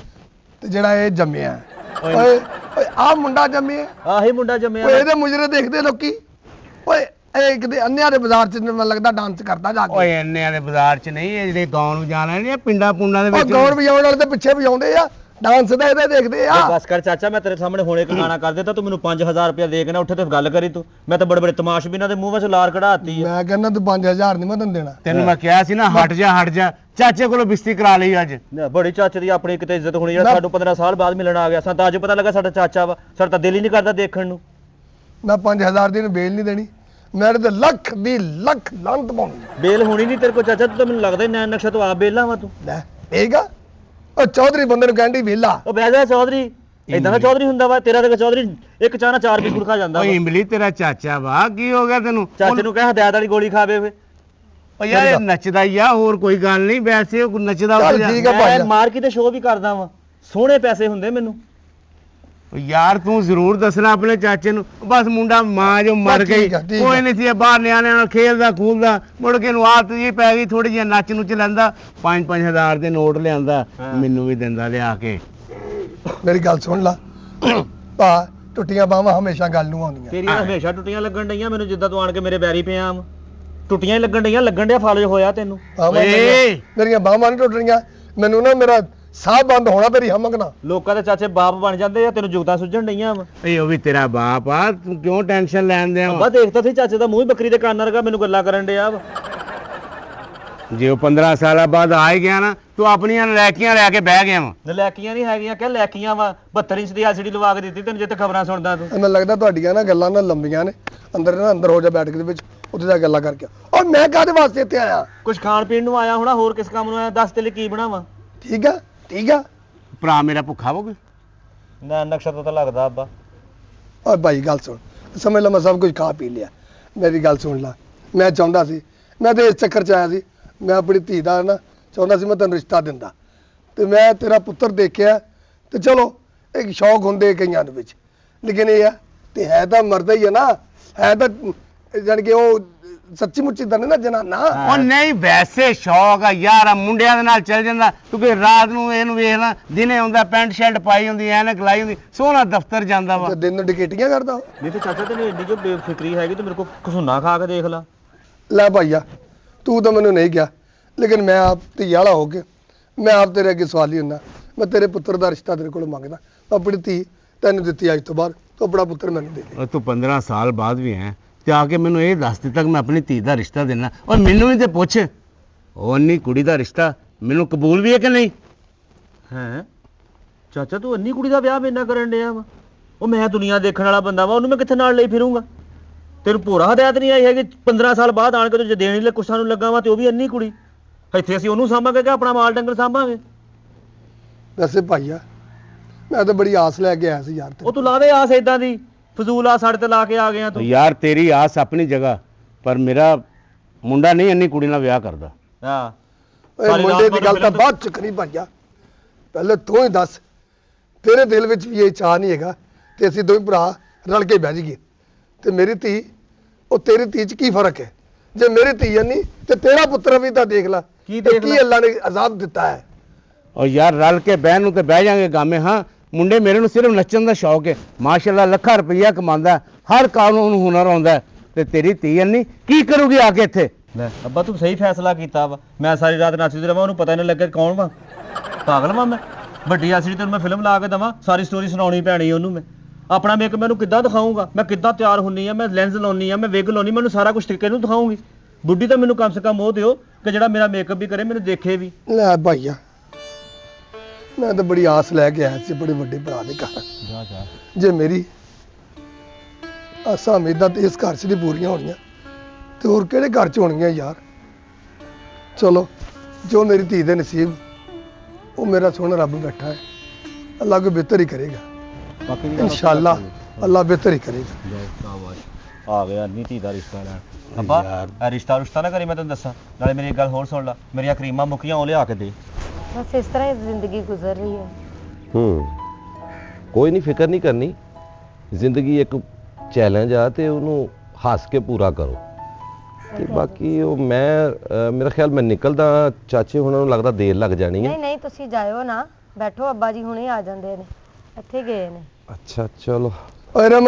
ਤੇ ਜਿਹੜਾ ਇਹ ਜੰਮਿਆ। ਓਏ। ਓਏ ਓਏ ਆ ਮੁੰਡਾ ਜੰਮਿਆ, ਆਹੀ ਮੁੰਡਾ ਜੰਮਿਆ ਓਏ ਵਾ। ਇਹਦੇ ਮੁਜਰੇ ਦੇਖਦੇ ਲੋਕੀ। ਓਏ ਇਹ ਕਿਤੇ ਅੰਨਿਆਂ ਦੇ ਬਾਜ਼ਾਰ 'ਚ ਮੈਨੂੰ ਲੱਗਦਾ ਡਾਂਸ ਕਰਦਾ ਜਾ ਕੇ। ਓਏ ਇੰਨਿਆਂ ਦੇ ਬਾਜ਼ਾਰ 'ਚ ਨਹੀਂ, ਇਹ ਜਿਹੜੇ ਗਾਉਣ ਵਜਾਣ ਵਾਲੇ ਨੇ ਪਿੰਡਾਂ ਪੁੰਡਾਂ ਦੇ ਉਹ ਵਿੱਚ। ਗੌਰ ਵਜਾਉਣ ਵਾਲੇ ਤੇ ਪਿੱਛੇ ਵਜਾਉਂਦੇ ਆ, ਡਾਂਸ ਤਾਂ ਇਹਦੇ ਦੇਖਦੇ ਆ। ਬਸ ਕਰ ਚਾਚਾ, ਮੈਂ ਤੇਰੇ ਸਾਹਮਣੇ ਹੁਣ ਇੱਕ ਗਾਣਾ ਕਰ ਦਿੱਤਾ, ਤੂੰ ਮੈਨੂੰ 5000 ਰੁਪਇਆ ਦੇ ਕੇ ਨਾ ਉੱਥੇ ਤੇ ਗੱਲ ਕਰੀ ਤੂੰ। ਮੈਂ ਤਾਂ ਬੜੇ ਬੜੇ ਤਮਾਸ਼ਬੀਨਾਂ ਦੇ ਮੂੰਹ ਵਿੱਚ ਲਾਰ ਕਢਾਤੀ ਆ। ਮੈਂ ਕਹਿੰਦਾ ਤੂੰ 5000 ਨਹੀਂ ਮੈਂ ਤੈਨੂੰ ਦੇਣਾ। ਤੈਨੂੰ ਮੈਂ ਕਿਹਾ ਸੀ ਨਾ ਹਟ ਜਾ ਚਾਚੇ ਕੋਲੋਂ ਬਿਸਤੀ ਕਰਾ ਲਈ ਅੱਜ। ਬੜੀ ਚਾਚੇ ਦੀ ਆਪਣੀ ਕਿਤੇ ਇੱਜ਼ਤ ਹੋਣੀ, ਜਿਹੜਾ ਨਾ- ਸਾਨੂੰ 15 ਸਾਲ ਬਾਅਦ ਮਿਲਣ ਆ ਗਿਆ। ਸਾਨੂੰ ਤਾਂ ਅੱਜ ਪਤਾ ਲੱਗਾ ਸਾਡਾ ਚਾਚਾ ਵਾ, ਸਾਡਾ ਤਾਂ ਦਿਲ ਹੀ ਨਹੀਂ ਕਰਦਾ ਦੇਖਣ ਨੂੰ। ਮੈਂ 5000 ਦੀ ਇਹਨੂੰ ਬੇਲ ਨਹੀਂ ਦੇਣੀ, ਮੇਰੇ ਤੇ ਲੱਖ ਦੀ ਲੱਖ ਲਾਂਤ ਪਾਉਣੀ। ਬੇਲ ਹੋਣੀ ਨਹੀਂ ਤੇਰੇ ਕੋਲ ਚਾਚਾ, ਤੂੰ ਤਾਂ ਮੈਨੂੰ ਲੱਗਦਾ ਨੈਣ ਨਕਸ਼ਾ ਤੋਂ ਆਪ ਬੇਲਾ ਵਾ ਤੂੰ। ਲੈ ਇਹਗਾ ਉਹ ਚੌਧਰੀ ਬੰਦੇ ਨੂੰ ਕਹਿੰਦੀ ਵੇਲਾ। ਉਹ ਬਹਿ ਜਾ ਚੌਧਰੀ, ਇਦਾਂ ਦਾ ਚੌਧਰੀ ਹੁੰਦਾ ਵਾ ਤੇਰਾ? ਤੇ ਚੌਧਰੀ ਇੱਕ ਚਾਹ ਨਾਲ 4 ਬਿਸਕੁਟ ਖਾ ਜਾਂਦਾ ਓਏ ਵਾ। ਇਮਲੀ ਤੇਰਾ ਚਾਚਾ ਵਾ, ਕੀ ਹੋ ਗਿਆ ਤੈਨੂੰ? ਚਾਚੇ ਨੂੰ ਕਹਿ ਹਦਾਇਤ ਵਾਲੀ ਗੋਲੀ ਖਾਵੇ ਵੇ। ਓ ਯਾਰ ਇਹ ਨੱਚਦਾ ਹੀ ਆ, ਹੋਰ ਕੋਈ ਗੱਲ ਨਹੀਂ, ਵੈਸੇ ਉਹ ਨੱਚਦਾ ਚੱਲ ਉੱਥੇ ਠੀਕ ਆ। ਮੈਂ ਮਾਰਕੀਟ ਤੇ ਸ਼ੋਅ ਵੀ ਕਰਦਾ ਵਾਂ, ਸੋਹਣੇ ਪੈਸੇ ਹੁੰਦੇ ਮੈਨੂੰ। ਓ ਯਾਰ ਤੂੰ ਜ਼ਰੂਰ ਦੱਸਣਾ ਆਪਣੇ ਚਾਚੇ ਨੂੰ। ਬਸ ਮੁੰਡਾ ਮਾਂ ਜੋ ਮਰ ਬਸ ਗਈ, ਠੀਕ ਆ, ਠੀਕ ਕੋਈ ਆ। ਨਹੀਂ ਸੀ ਬਾਹਰ ਨਿਆਣਿਆਂ ਨਾਲ ਖੇਲਦਾ ਖੂਲਦਾ, ਮੁੜ ਕੇ ਨੂੰ ਆਦਤ ਜੀ ਪੈ ਗਈ, ਥੋੜੀ ਜਿਹੀ ਨੱਚ ਨੂੰ ਲੈਂਦਾ, 5-5000 ਦੇ ਨੋਟ ਲਿਆਂਦਾ, ਹਾਂ। ਮੈਨੂੰ ਵੀ ਦਿੰਦਾ ਲਿਆ ਕੇ। ਮੇਰੀ ਗੱਲ ਸੁਣ ਲਾ ਭਾ, ਟੁੱਟੀਆਂ ਬਾਹਾਂ ਹਮੇਸ਼ਾ ਗੱਲ ਨੂੰ ਆਉਂਦੀਆਂ। ਤੇਰੀਆਂ ਹਮੇਸ਼ਾ ਟੁੱਟੀਆਂ ਲੱਗਣ ਡਈਆਂ ਮੈਨੂੰ, ਜਿੱਦਾਂ ਤੂੰ ਆਣ ਕੇ ਮੇਰੇ ਬੈਰੀ ਪਿਆ ਵਾ। ਟੁੱਟੀਆਂ ਹੀ ਲੱਗਣ ਡਈਆਂ, ਲੱਗਣ ਡਿਆ ਫਲ ਹੋਇਆ ਤੈਨੂੰ। ਬਾਹਾਂ ਓਏ। ਮੇਰੀਆਂ ਬਾਹਾਂ ਨਹੀਂ ਟੁੱਟ ਰਹੀਆਂ, ਮੈਨੂੰ ਨਾ ਮੇਰਾ ਸਾਹ ਬੰਦ ਹੋਣਾ ਤੇਰੀ ਹਮਕ ਨਾ। ਲੋਕਾਂ ਦੇ ਚਾਚੇ ਬਾਪ ਬਣ ਜਾਂਦੇ ਆ, ਤੈਨੂੰ ਜੁਗਤਾਂ ਸੁਝਣ ਡਈਆਂ ਵਾ। ਏ ਉਹ ਵੀ ਤੇਰਾ ਬਾਪ ਆ, ਤੂੰ ਕਿਉਂ ਟੈਨਸ਼ਨ ਲੈਂਦੇ ਆ? ਅੱਬਾ ਦੇਖਦਾ ਸੀ ਚਾਚੇ ਦਾ ਮੂੰਹ ਹੀ ਬੱਕਰੀ ਦੇ ਕੰਨ ਵਰਗਾ, ਮੈਨੂੰ ਗੱਲਾਂ ਕਰਨ ਡਿਆ ਵਾ। ਜੇ ਉਹ 15 ਸਾਲਾਂ ਬਾਅਦ ਆ ਹੀ ਗਿਆ ਨਾ, ਤੂੰ ਆਪਣੀਆਂ ਨਲੈਕੀਆਂ ਲੈ ਕੇ ਬਹਿ ਗਿਆ ਵਾ। ਨਲੈਕੀਆਂ ਨਹੀਂ ਹੈਗੀਆਂ, ਕਹਿ ਲੈਕੀਆਂ ਵਾ। 72 ਇੰਚ ਦੀ ਐਲਸੀਡੀ ਲਵਾ ਕੇ ਦਿੱਤੀ ਤੈਨੂੰ, ਜਿੱਥੇ ਖਬਰਾਂ ਸੁਣਦਾ ਤੂੰ। ਮੈਨੂੰ ਲੱਗਦਾ ਤੁਹਾਡੀਆਂ ਨਾ ਗੱਲਾਂ ਨਾ ਲੰਬੀਆਂ ਨੇ। ਅੰਦਰ ਹੋ ਜਾ ਬੈਠਕ ਦੇ ਵਿੱਚ, ਉੱਥੇ ਜਾ ਗੱਲਾਂ ਕਰਕੇ। ਔਰ ਮੈਂ ਕਾਹਦੇ ਵਾਸਤੇ ਇੱਥੇ ਆਇਆ? ਕੁਝ ਖਾਣ ਪੀਣ ਨੂੰ ਆਇਆ ਹੋਣਾ, ਹੋਰ ਕਿਸ ਕੰਮ ਨੂੰ ਆਇਆ? ਦੱਸ ਤੇਰੇ ਲਈ ਕੀ ਬਣਾਵਾਂ? ਠੀਕ ਆ ਠੀਕ ਆ। ਭਰਾ ਮੇਰਾ ਭੁੱਖਾ ਹੋ ਗਿਆ? ਨਾ ਨਕਸ਼ਾ ਤਾਂ ਲੱਗਦਾ ਅੱਬਾ। ਔਰ ਭਾਈ ਗੱਲ ਸੁਣ, ਸਮਝ ਲਾ ਮੈਂ ਸਭ ਕੁਝ ਖਾ ਪੀ ਲਿਆ। ਮੇਰੀ ਗੱਲ ਸੁਣ ਲਾ, ਮੈਂ ਚਾਹੁੰਦਾ ਸੀ, ਮੈਂ ਤੇ ਇਸ ਚੱਕਰ 'ਚ ਆਇਆ ਸੀ, ਮੈਂ ਆਪਣੀ ਧੀ ਦਾ ਨਾ ਚਾਹੁੰਦਾ ਸੀ ਮੈਂ ਤੈਨੂੰ ਰਿਸ਼ਤਾ ਦਿੰਦਾ, ਤੇ ਮੈਂ ਤੇਰਾ ਪੁੱਤਰ ਦੇਖਿਆ, ਤੇ ਚਲੋ ਇੱਕ ਸ਼ੌਕ ਹੁੰਦੇ ਕਈਆਂ ਦੇ ਵਿੱਚ, ਲੇਕਿਨ ਇਹ ਆ ਤੇ ਹੈ ਤਾਂ ਮਰਦਾ ਹੀ ਹੈ ਨਾ, ਹੈ ਤਾਂ ਜਾਣੀ ਕਿ ਉਹ ਸੱਚੀ ਮੁੱਚੀ ਤਾਂ ਨਹੀਂ ਨਾ ਜਨਾਨਾ। ਉਹ ਨਹੀਂ, ਵੈਸੇ ਸ਼ੌਕ ਆ ਯਾਰ, ਆ ਮੁੰਡਿਆਂ ਦੇ ਨਾਲ ਚੱਲ ਜਾਂਦਾ। ਕਿਉਂਕਿ ਰਾਤ ਨੂੰ ਇਹਨੂੰ ਵੇਖ ਲੈ, ਦਿਨੇ ਹੁੰਦਾ ਪੈਂਟ ਸ਼ਰਟ ਪਾਈ ਹੁੰਦੀ, ਐਨਕ ਲਾਈ ਹੁੰਦੀ, ਸੋਹਣਾ ਦਫ਼ਤਰ ਜਾਂਦਾ ਵਾ। ਤੇ ਦਿਨ ਨੂੰ ਡਿਕੇਟੀਆਂ ਕਰਦਾ ਉਹ। ਨਹੀਂ ਤੇ ਚਾਚਾ ਤੈਨੂੰ ਇੰਨੀ ਜੋ ਬੇਫਿਕਰੀ ਹੈਗੀ, ਤੂੰ ਮੇਰੇ ਕੋਲ ਕਸੂਨਾ ਖਾ ਕੇ ਦੇਖ ਲਾ। ਲੈ ਭਾਈਆ, ਤੂੰ ਤਾਂ ਮੈਨੂੰ ਨਹੀਂ ਕਿਹਾ, ਲੇਕਿਨ ਮੈਂ ਆਪ ਧੀ ਵਾਲਾ ਹੋ ਕੇ ਮੈਂ ਆਪ ਤੇਰੇ ਅੱਗੇ ਸਵਾਲੀ ਹੁੰਦਾ। ਮੈਂ ਤੇਰੇ ਪੁੱਤਰ ਦਾ ਰਿਸ਼ਤਾ ਤੇਰੇ ਕੋਲ ਮੰਗਦਾ। ਆਪਣੀ ਧੀ ਤੈਨੂੰ ਦਿੱਤੀ ਅੱਜ ਤੋਂ ਬਾਅਦ, ਤੂੰ ਆਪਣਾ ਪੁੱਤਰ ਮੈਨੂੰ ਦੇ ਦੇ। ਉਹ ਤੂੰ 15 ਸਾਲ ਬਾਅਦ ਵੀ ਹੈ ਤੇ ਆ ਕੇ ਮੈਨੂੰ ਇਹ ਦੱਸ ਦਿੱਤਾ ਕਿ ਮੈਂ ਆਪਣੀ ਧੀ ਦਾ ਰਿਸ਼ਤਾ ਦੇਣਾ। ਔਰ ਮੈਨੂੰ ਵੀ ਤੇ ਪੁੱਛ, ਉਹ ਅੰਨੀ ਕੁੜੀ ਦਾ ਰਿਸ਼ਤਾ ਮੈਨੂੰ ਕਬੂਲ ਵੀ ਹੈ ਕਿ ਨਹੀਂ? ਹੈਂ ਚਾਚਾ, ਤੂੰ ਇੰਨੀ ਕੁੜੀ ਦਾ ਵਿਆਹ ਮੇਰੇ ਨਾਲ ਕਰਨ ਡਿਆ ਵਾ? ਉਹ ਮੈਂ ਦੁਨੀਆ ਦੇਖਣ ਵਾਲਾ ਬੰਦਾ ਵਾ, ਉਹਨੂੰ ਮੈਂ ਕਿੱਥੇ ਨਾਲ ਲਈ ਫਿਰੂੰਗਾ? ਤੈਨੂੰ ਪੂਰਾ ਹਦਾਇਤ ਨਹੀਂ ਆਈ ਹੈਗੀ 15 ਸਾਲ ਬਾਅਦ ਆਣ ਕੇ ਤੂੰ ਜੇ ਦੇਣ ਹੀ ਕੁਛ ਸਾਨੂੰ ਲੱਗਾ ਵਾ, ਤੇ ਉਹ ਵੀ ਇੰਨੀ ਕੁੜੀ? ਇੱਥੇ ਅਸੀਂ ਉਹਨੂੰ ਸਾਂਭਾਂਗੇ ਕਿ ਆਪਣਾ ਮਾਲ ਡੰਗਰ ਸਾਂਭਾਂਗੇ? ਵੈਸੇ ਭਾਈਆ, ਮੈਂ ਤਾਂ ਬੜੀ ਆਸ ਲੈ ਕੇ ਆਇਆ ਸੀ ਯਾਰ ਉਹ ਤੂੰ ਲਾ ਦੇ ਆਸ ਏਦਾਂ ਦੀ, ਫਜ਼ੂਲ ਆ ਸਾਡੇ ਤੇ ਲਾ ਕੇ ਆ ਗਿਆ ਤੂੰ। ਯਾਰ ਤੇਰੀ ਆਸ ਆਪਣੀ ਜਗ੍ਹਾ, ਪਰ ਮੇਰਾ ਮੁੰਡਾ ਨਹੀਂ ਇੰਨੀ ਕੁੜੀ ਨਾਲ ਵਿਆਹ ਕਰਦਾ। ਹਾਂ ਓਏ ਮੁੰਡੇ ਦੀ ਗੱਲ ਤਾਂ ਬਾਅਦ ਚ ਕਰੀ ਭਾਈਆ, ਪਹਿਲੇ ਤੂੰ ਹੀ ਦੱਸ, ਤੇਰੇ ਦਿਲ ਵਿੱਚ ਵੀ ਇਹ ਚਾਹ ਨਹੀਂ ਹੈਗਾ ਤੇ ਅਸੀਂ ਦੋਵੇਂ ਭਰਾ ਰਲ ਕੇ ਬਹਿ ਜਾਈਏ, ਤੇ ਮੇਰੀ ਧੀ ਉਹ ਤੇਰੀ ਧੀ ਚ ਕੀ ਫਰਕ ਹੈ? ਜੇ ਮੇਰੀ ਧੀ ਹੈ ਨਹੀਂ ਤੇ ਤੇਰਾ ਪੁੱਤਰ ਵੀ ਤਾਂ ਦੇਖ ਲੈ ਕੀ ਤੇ ਦੇਖ ਕੀ ਲੈ? ਅੱਲਾ ਨੇ ਅਜ਼ਾਬ ਦਿੱਤਾ ਹੈ। ਔਰ ਯਾਰ ਰਲ ਕੇ ਬਹਿਣ ਨੂੰ ਤੇ ਬਹਿ ਜਾਾਂਗੇ ਗਾਮੇ। ਹਾਂ, ਮੁੰਡੇ ਮੇਰੇ ਨੂੰ ਸਿਰਫ ਨੱਚਣ ਦਾ ਸ਼ੌਕ ਹੈ, ਮਾਸ਼ਾਅੱਲਾ ਲੱਖਾਂ ਰੁਪਈਆ ਕਮਾਉਂਦਾ, ਹਰ ਕੰਮ ਨੂੰ ਹੁਨਰ ਆਉਂਦਾ, ਤੇ ਤੇਰੀ ਧੀ ਇੰਨੀ ਕੀ ਕਰੂਗੀ ਆ ਕੇ ਇੱਥੇ? ਲੈ ਅੱਬਾ, ਤੂੰ ਸਹੀ ਫੈਸਲਾ ਕੀਤਾ ਵਾ। ਮੈਂ ਸਾਰੀ ਰਾਤ ਨੱਚਦੀ ਰਵਾਂ, ਉਹਨੂੰ ਪਤਾ ਨਹੀਂ ਲੱਗਿਆ ਕੌਣ ਵਾ? ਪਾਗਲ ਵਾ ਮੈਂ? ਵੱਡੀ ਐਲਸੀਡੀ ਤੈਨੂੰ ਮੈਂ ਫਿਲਮ ਲਾ ਕੇ ਦਵਾਂ, ਸਾਰੀ ਸਟੋਰੀ ਸੁਣਾਉਣੀ ਪੈਣੀ ਉਹਨੂੰ। ਮੈਂ ਆਪਣਾ ਮੇਕਅਪ ਮੈਨੂੰ ਕਿੱਦਾਂ ਦਿਖਾਊਂਗਾ? ਮੈਂ ਕਿੱਦਾਂ ਤਿਆਰ ਹੁੰਨੀ ਆ, ਮੈਂ ਲੈਂਸ ਲਾਉਣੀ ਆ, ਮੈਂ ਵਿਗ ਲਾਉਣੀ, ਮੈਨੂੰ ਸਾਰਾ ਕੁਝ ਤਰੀਕੇ ਨੂੰ ਦਿਖਾਊਂਗੀ। ਬੁੱਢੀ ਤਾਂ ਮੈਨੂੰ ਕਮ ਸੇ ਕਮ ਉਹ ਦਿਓ ਕਿ ਜਿਹੜਾ ਮੇਰਾ ਮੇਕਅਪ ਵੀ ਕਰੇ, ਮੈਨੂੰ ਦੇਖੇ ਵੀ। ਲੈ ਭਾਈਆ, ਮੈਂ ਤਾਂ ਬੜੀ ਆਸ ਲੈ ਕੇ ਆਇਆ ਸੀ ਬੜੇ ਵੱਡੇ ਭਰਾ ਦੇ ਘਰ। ਜਾ ਜਾ। ਜੇ ਮੇਰੀ ਆਸਾਂ ਉਮੀਦਾਂ ਤੇ ਇਸ ਘਰ 'ਚ ਨਹੀਂ ਪੂਰੀਆਂ ਹੋਣੀਆਂ ਤੇ ਹੋਰ ਕਿਹੜੇ ਘਰ 'ਚ ਹੋਣਗੀਆਂ ਯਾਰ। ਚਲੋ, ਜੋ ਮੇਰੀ ਧੀ ਦੇ ਨਸੀਬ, ਉਹ ਮੇਰਾ ਸੋਹਣਾ ਰੱਬ ਬੈਠਾ ਹੈ, ਅੱਲਾ ਕੋਈ ਬਿਹਤਰ ਹੀ ਕਰੇਗਾ। ਬਾਕੀ ਇਨਸ਼ਾਅੱਲਾ ਅੱਲਾ ਬਿਹਤਰ ਹੀ ਕਰੇਗਾ। ਆ ਗਿਆ ਨੀ ਧੀ ਦਾ ਰਿਸ਼ਤਾ ਲੈਣ। ਅੱਬਾ ਇਹ ਰਿਸ਼ਤਾ ਨਾ ਕਰੀ, ਮੈਂ ਤੈਨੂੰ ਦੱਸਾਂ। ਨਾਲੇ ਮੇਰੀ ਇੱਕ ਗੱਲ ਹੋਰ ਸੁਣ ਲੈ, ਮੇਰੀਆਂ ਕਰੀਮਾਂ ਮੁੱਕੀਆਂ ਉਹ ਲਿਆ ਕੇ ਦੇ। ਬਸ ਇਸ ਤਰ੍ਹਾਂ ਹੀ ਜ਼ਿੰਦਗੀ ਗੁਜ਼ਰ ਰਹੀ ਹੈ। ਕੋਈ ਨਹੀਂ, ਫਿਕਰ ਨਹੀਂ ਕਰਨੀ। ਜ਼ਿੰਦਗੀ ਇੱਕ ਚੈਲੰਜ ਆ ਤੇ ਉਹਨੂੰ ਹੱਸ ਕੇ ਪੂਰਾ ਕਰੋ। ਤੇ ਬਾਕੀ ਉਹ ਮੇਰਾ ਖਿਆਲ ਮੈਂ ਨਿਕਲਦਾ, ਚਾਚੇ ਹੁਣਾਂ ਨੂੰ ਲੱਗਦਾ ਦੇਰ ਲੱਗ ਜਾਣੀ ਹੈ। ਨਹੀਂ ਨਹੀਂ, ਤੁਸੀਂ ਜਾਇਓ ਨਾ, ਬੈਠੋ, ਅੱਬਾ ਜੀ ਹੁਣੇ ਆ ਜਾਂਦੇ ਨੇ, ਇੱਥੇ ਗਏ ਨੇ। ਅੱਛਾ ਚਲੋ। ਓਏ ਰਮ,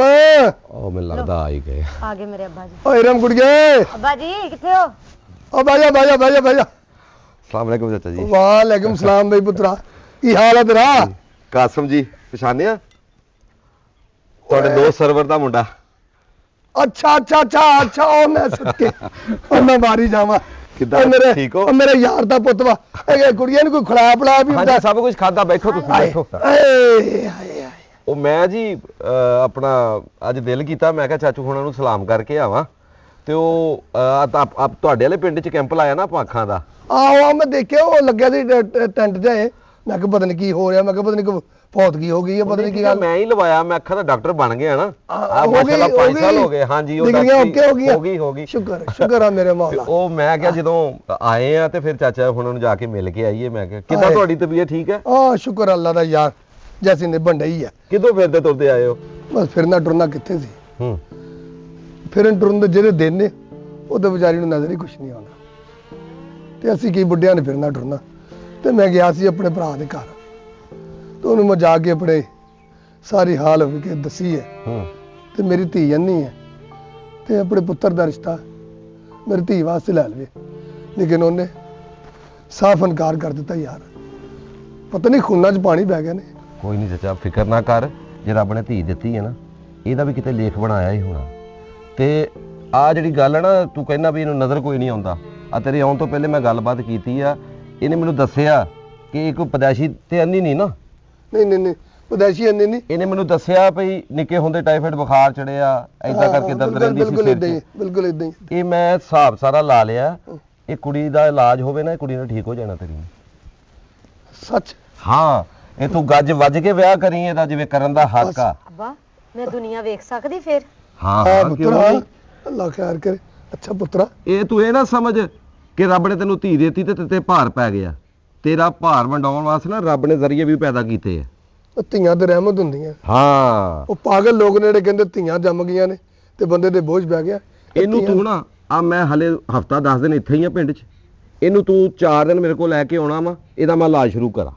ਉਹ ਮੈਨੂੰ ਲੱਗਦਾ ਆ ਹੀ ਗਏ। ਆ ਗਏ ਮੇਰੇ ਅੱਬਾ ਜੀ। ਓਏ ਰਮ ਗੁੜੀਏ, ਅੱਬਾ ਜੀ ਕਿੱਥੇ ਹੋ? ਓ ਬਾਜਾ ਬਾਜਾ ਬਾਜਾ ਬਾਜਾ। ਅਸਲਾਮ ਵਾਲੇਕੁਮ ਚਾਚਾ ਜੀ। ਵਾਲੇਕੁਮ ਸਲਾਮ ਬਈ ਪੁੱਤਰਾ, ਕੀ ਹਾਲ ਹੈ ਤੇਰਾ? ਕਾਸਮ ਜੀ ਪਛਾਣਿਆ? ਤੁਹਾਡੇ ਦੋਸਤ ਸਰਵਰ ਦਾ ਮੁੰਡਾ। ਅੱਛਾ ਅੱਛਾ ਅੱਛਾ ਅੱਛਾ, ਉਹ ਮੈਂ ਸੱਕੇ, ਉਹ ਮੈਂ ਮਾਰੀ ਜਾਵਾਂ। ਕਿੱਦਾਂ, ਉਹ ਮੇਰੇ ਠੀਕ ਹੋ? ਉਹ ਮੇਰੇ ਯਾਰ ਦਾ ਪੁੱਤ ਵਾ, ਇਹ ਕੁੜੀਆਂ ਨੂੰ ਕੋਈ ਖਿਲਾਇਆ ਪਿਲਾਇਆ ਵੀ ਹੁੰਦਾ? ਹਾਂਜੀ, ਸਭ ਕੁਝ ਖਾਦਾ। ਬੈਠੋ ਤੁਸੀਂ, ਹਾਏ ਬੈਠੋ। ਹਾਏ ਹਾਏ। ਉਹ ਮੈਂ ਜੀ ਆਪਣਾ ਅੱਜ ਦਿਲ ਕੀਤਾ, ਮੈਂ ਕਿਹਾ ਚਾਚੂ ਹੁਣਾਂ ਨੂੰ ਸਲਾਮ ਕਰਕੇ ਆਵਾਂ। ਤੇ ਉਹ ਤੁਹਾਡੇ ਵਾਲੇ ਪਿੰਡ 'ਚ ਕੈਂਪ ਲਾਇਆ ਨਾ ਆਪਾਂ ਅੱਖਾਂ ਦਾ। ਆਹੋ, ਮੈਂ ਦੇਖਿਆ ਉਹ ਲੱਗਿਆ ਸੀ ਟੈਂਟ ਜਾਏ। ਮੈਂ ਕਿਹਾ ਪਤਾ ਨਹੀਂ ਕੀ ਹੋ ਰਿਹਾ, ਮੈਂ ਕਿਹਾ ਪਤਾ ਨਹੀਂ ਫੌਤਗੀ ਹੋ ਗਈ ਹੈ, ਪਤਾ ਨਹੀਂ ਕੀ ਗੱਲ। ਮੈਂ ਹੀ ਲਵਾਇਆ, ਮੈਂ ਅੱਖਾਂ ਦਾ ਡਾਕਟਰ ਬਣ ਗਿਆ ਨਾ। ਹੋ ਗਈ, ਮਾਸ਼ਾਅੱਲਾ 5 ਸਾਲ ਹੋ ਗਏ। ਹਾਂਜੀ, ਉਹ ਡਿਗਰੀਆਂ ਓਕੇ ਹੋ ਗਈਆਂ। ਹੋ ਗਈ। ਸ਼ੁਕਰ ਸ਼ੁਕਰ ਆ ਮੇਰੇ ਤੇ ਮੌਲਾ। ਉਹ ਮੈਂ ਕਿਹਾ ਜਦੋਂ ਆਏ ਆ ਤੇ ਫਿਰ ਚਾਚਾ ਹੁਣਾਂ ਨੂੰ ਜਾ ਕੇ ਮਿਲ ਕੇ ਆਈਏ। ਮੈਂ ਕਿਹਾ ਕਿੱਦਾਂ, ਹਾਏ। ਤੁਹਾਡੀ ਤਬੀਅਤ ਠੀਕ ਹੈ? ਆ ਸ਼ੁਕਰ ਅੱਲਾ ਦਾ ਯਾਰ, ਜੈਸੀ ਨਿਭਣ ਡਈ ਹੈ। ਕਿਦੋਂ ਫਿਰਦੇ ਤੁਰਦੇ ਆਏ ਹੋ? ਬਸ ਫਿਰਨਾ ਟੁਰਨਾ ਕਿੱਥੇ ਸੀ, ਹੂੰ। ਫਿਰਨ ਟੁਰਨ ਦੇ ਜਿਹੜੇ ਦਿਨ ਨੇ ਉਹਦੇ ਵਿਚਾਰੀ ਨੂੰ ਨਜ਼ਰ ਹੀ ਕੁਛ ਨਹੀਂ ਆਉਂਦਾ, ਤੇ ਅਸੀਂ ਕੀ ਬੁੱਢਿਆਂ ਨੇ ਫਿਰਨਾ ਟੁਰਨਾ। ਤੇ ਮੈਂ ਗਿਆ ਸੀ ਆਪਣੇ ਭਰਾ ਦੇ ਘਰ, ਤੇ ਉਹਨੂੰ ਮੈਂ ਜਾ ਕੇ ਆਪਣੇ ਸਾਰੀ ਹਾਲ ਹੋ ਕੇ ਦੱਸੀ ਹੈ। ਹੂੰ। ਤੇ ਮੇਰੀ ਧੀ ਅੰਨੀ ਹੈ, ਤੇ ਆਪਣੇ ਪੁੱਤਰ ਦਾ ਰਿਸ਼ਤਾ ਮੇਰੀ ਧੀ ਵਾਸਤੇ ਲੈ ਲਵੇ, ਲੇਕਿਨ ਉਹਨੇ ਸਾਫ਼ ਇਨਕਾਰ ਕਰ ਦਿੱਤਾ ਯਾਰ। ਪਤਾ ਨਹੀਂ ਖੂਨਾਂ 'ਚ ਪਾਣੀ ਪੈ ਗਿਆ ਨੇ। ਕੋਈ ਨਹੀਂ ਚਾਚਾ, ਫਿਕਰ ਨਾ ਕਰ। ਜੇ ਰੱਬ ਨੇ ਧੀ ਦਿੱਤੀ ਹੈ ਨਾ, ਇਹਦਾ ਵੀ ਕਿਤੇ ਲੇਖ ਬਣਾਇਆ ਹੀ ਹੋਣਾ। ਤੇ ਆ ਜਿਹੜੀ ਗੱਲ ਹੈ ਨਾ, ਤੂੰ ਕਹਿੰਦਾ ਵੀ ਇਹਨੂੰ ਨਜ਼ਰ ਕੋਈ ਨਹੀਂ ਆਉਂਦਾ, ਆ ਤੇਰੇ ਆਉਣ ਤੋਂ ਪਹਿਲੇ ਮੈਂ ਗੱਲਬਾਤ ਕੀਤੀ ਆ, ਇਹਨੇ ਮੈਨੂੰ ਦੱਸਿਆ ਕਿ ਇਹ ਕੋਈ ਪਦੈਸ਼ੀ ਤੇ ਅੰਨੀ ਨਹੀਂ ਨਾ। ਨਹੀਂ ਉਦਾਸੀ ਇੰਨੀ ਨਹੀਂ। ਇਹਨੇ ਮੈਨੂੰ ਦੱਸਿਆ ਭਈ ਨਿੱਕੇ ਹੁੰਦੇ ਟਾਈਫਾਇਡ ਬੁਖਾਰ ਚੜਿਆ, ਐਦਾਂ ਕਰਕੇ ਦਰਦ ਰਹਿੰਦੀ ਸੀ ਬਿਲਕੁਲ ਸਿਰ ਇਦਾਂ ਹੀ 'ਚ। ਬਿਲਕੁਲ ਇਦਾਂ ਹੀ। ਇਹ ਮੈਂ ਹਿਸਾਬ ਸਾਰਾ ਲਾ ਲਿਆ, ਇਹ ਕੁੜੀ ਦਾ ਇਲਾਜ ਹੋਵੇ ਨਾ, ਇਹ ਕੁੜੀ ਨੇ ਠੀਕ ਹੋ ਜਾਣਾ ਤੇਰੀ ਨੇ। ਸੱਚ? ਹਾਂ, ਇਹ ਤੂੰ ਗੱਜ ਵੱਜ ਕੇ ਵਿਆਹ ਕਰੀ, ਇਹਦਾ ਜਿਵੇਂ ਕਰਨ ਦਾ ਹੱਕ ਆ। ਅੱਬਾ ਮੈਂ ਦੁਨੀਆ ਵੇਖ ਸਕਦੀ ਫਿਰ? ਹਾਂ ਆ ਹਾਂ, ਕਿਉਂ ਪੁੱਤਰਾ, ਨਹੀਂ? ਅੱਲਾ ਖੈਰ ਕਰੇ। ਅੱਛਾ ਪੁੱਤਰਾ, ਇਹ ਤੂੰ ਇਹ ਨਾ ਸਮਝ ਕਿ ਰੱਬ ਨੇ ਤੈਨੂੰ ਧੀ ਦੇਤੀ ਤੇ ਤੇ ਭਾਰ ਪੈ ਗਿਆ। ਤੇਰਾ ਭਾਰ ਵੰਡਾਉਣ ਵਾਸਤੇ ਨਾ ਰੱਬ ਨੇ ਜ਼ਰੀਏ ਵੀ ਪੈਦਾ ਕੀਤੇ ਆ। ਉਹ ਧੀਆਂ ਤੇ ਰਹਿਮਤ ਹੁੰਦੀਆਂ। ਹਾਂ, ਉਹ ਪਾਗਲ ਲੋਕ ਨੇ ਜਿਹੜੇ ਕਹਿੰਦੇ ਧੀਆਂ ਜੰਮ ਗਈਆਂ ਨੇ ਤੇ ਬੰਦੇ ਦੇ ਬੋਝ ਪੈ ਗਿਆ। ਇਹਨੂੰ ਤੂੰ ਨਾ ਆ, ਮੈਂ ਹਲੇ ਹਫਤਾ 10 ਦਿਨ ਇੱਥੇ ਹੀ ਆ ਪਿੰਡ 'ਚ, ਇਹਨੂੰ ਤੂੰ 4 ਦਿਨ ਮੇਰੇ ਕੋਲ ਲੈ ਕੇ ਆਉਣਾ ਵਾ, ਇਹਦਾ ਮੈਂ ਇਲਾਜ ਸ਼ੁਰੂ ਕਰਾਂ।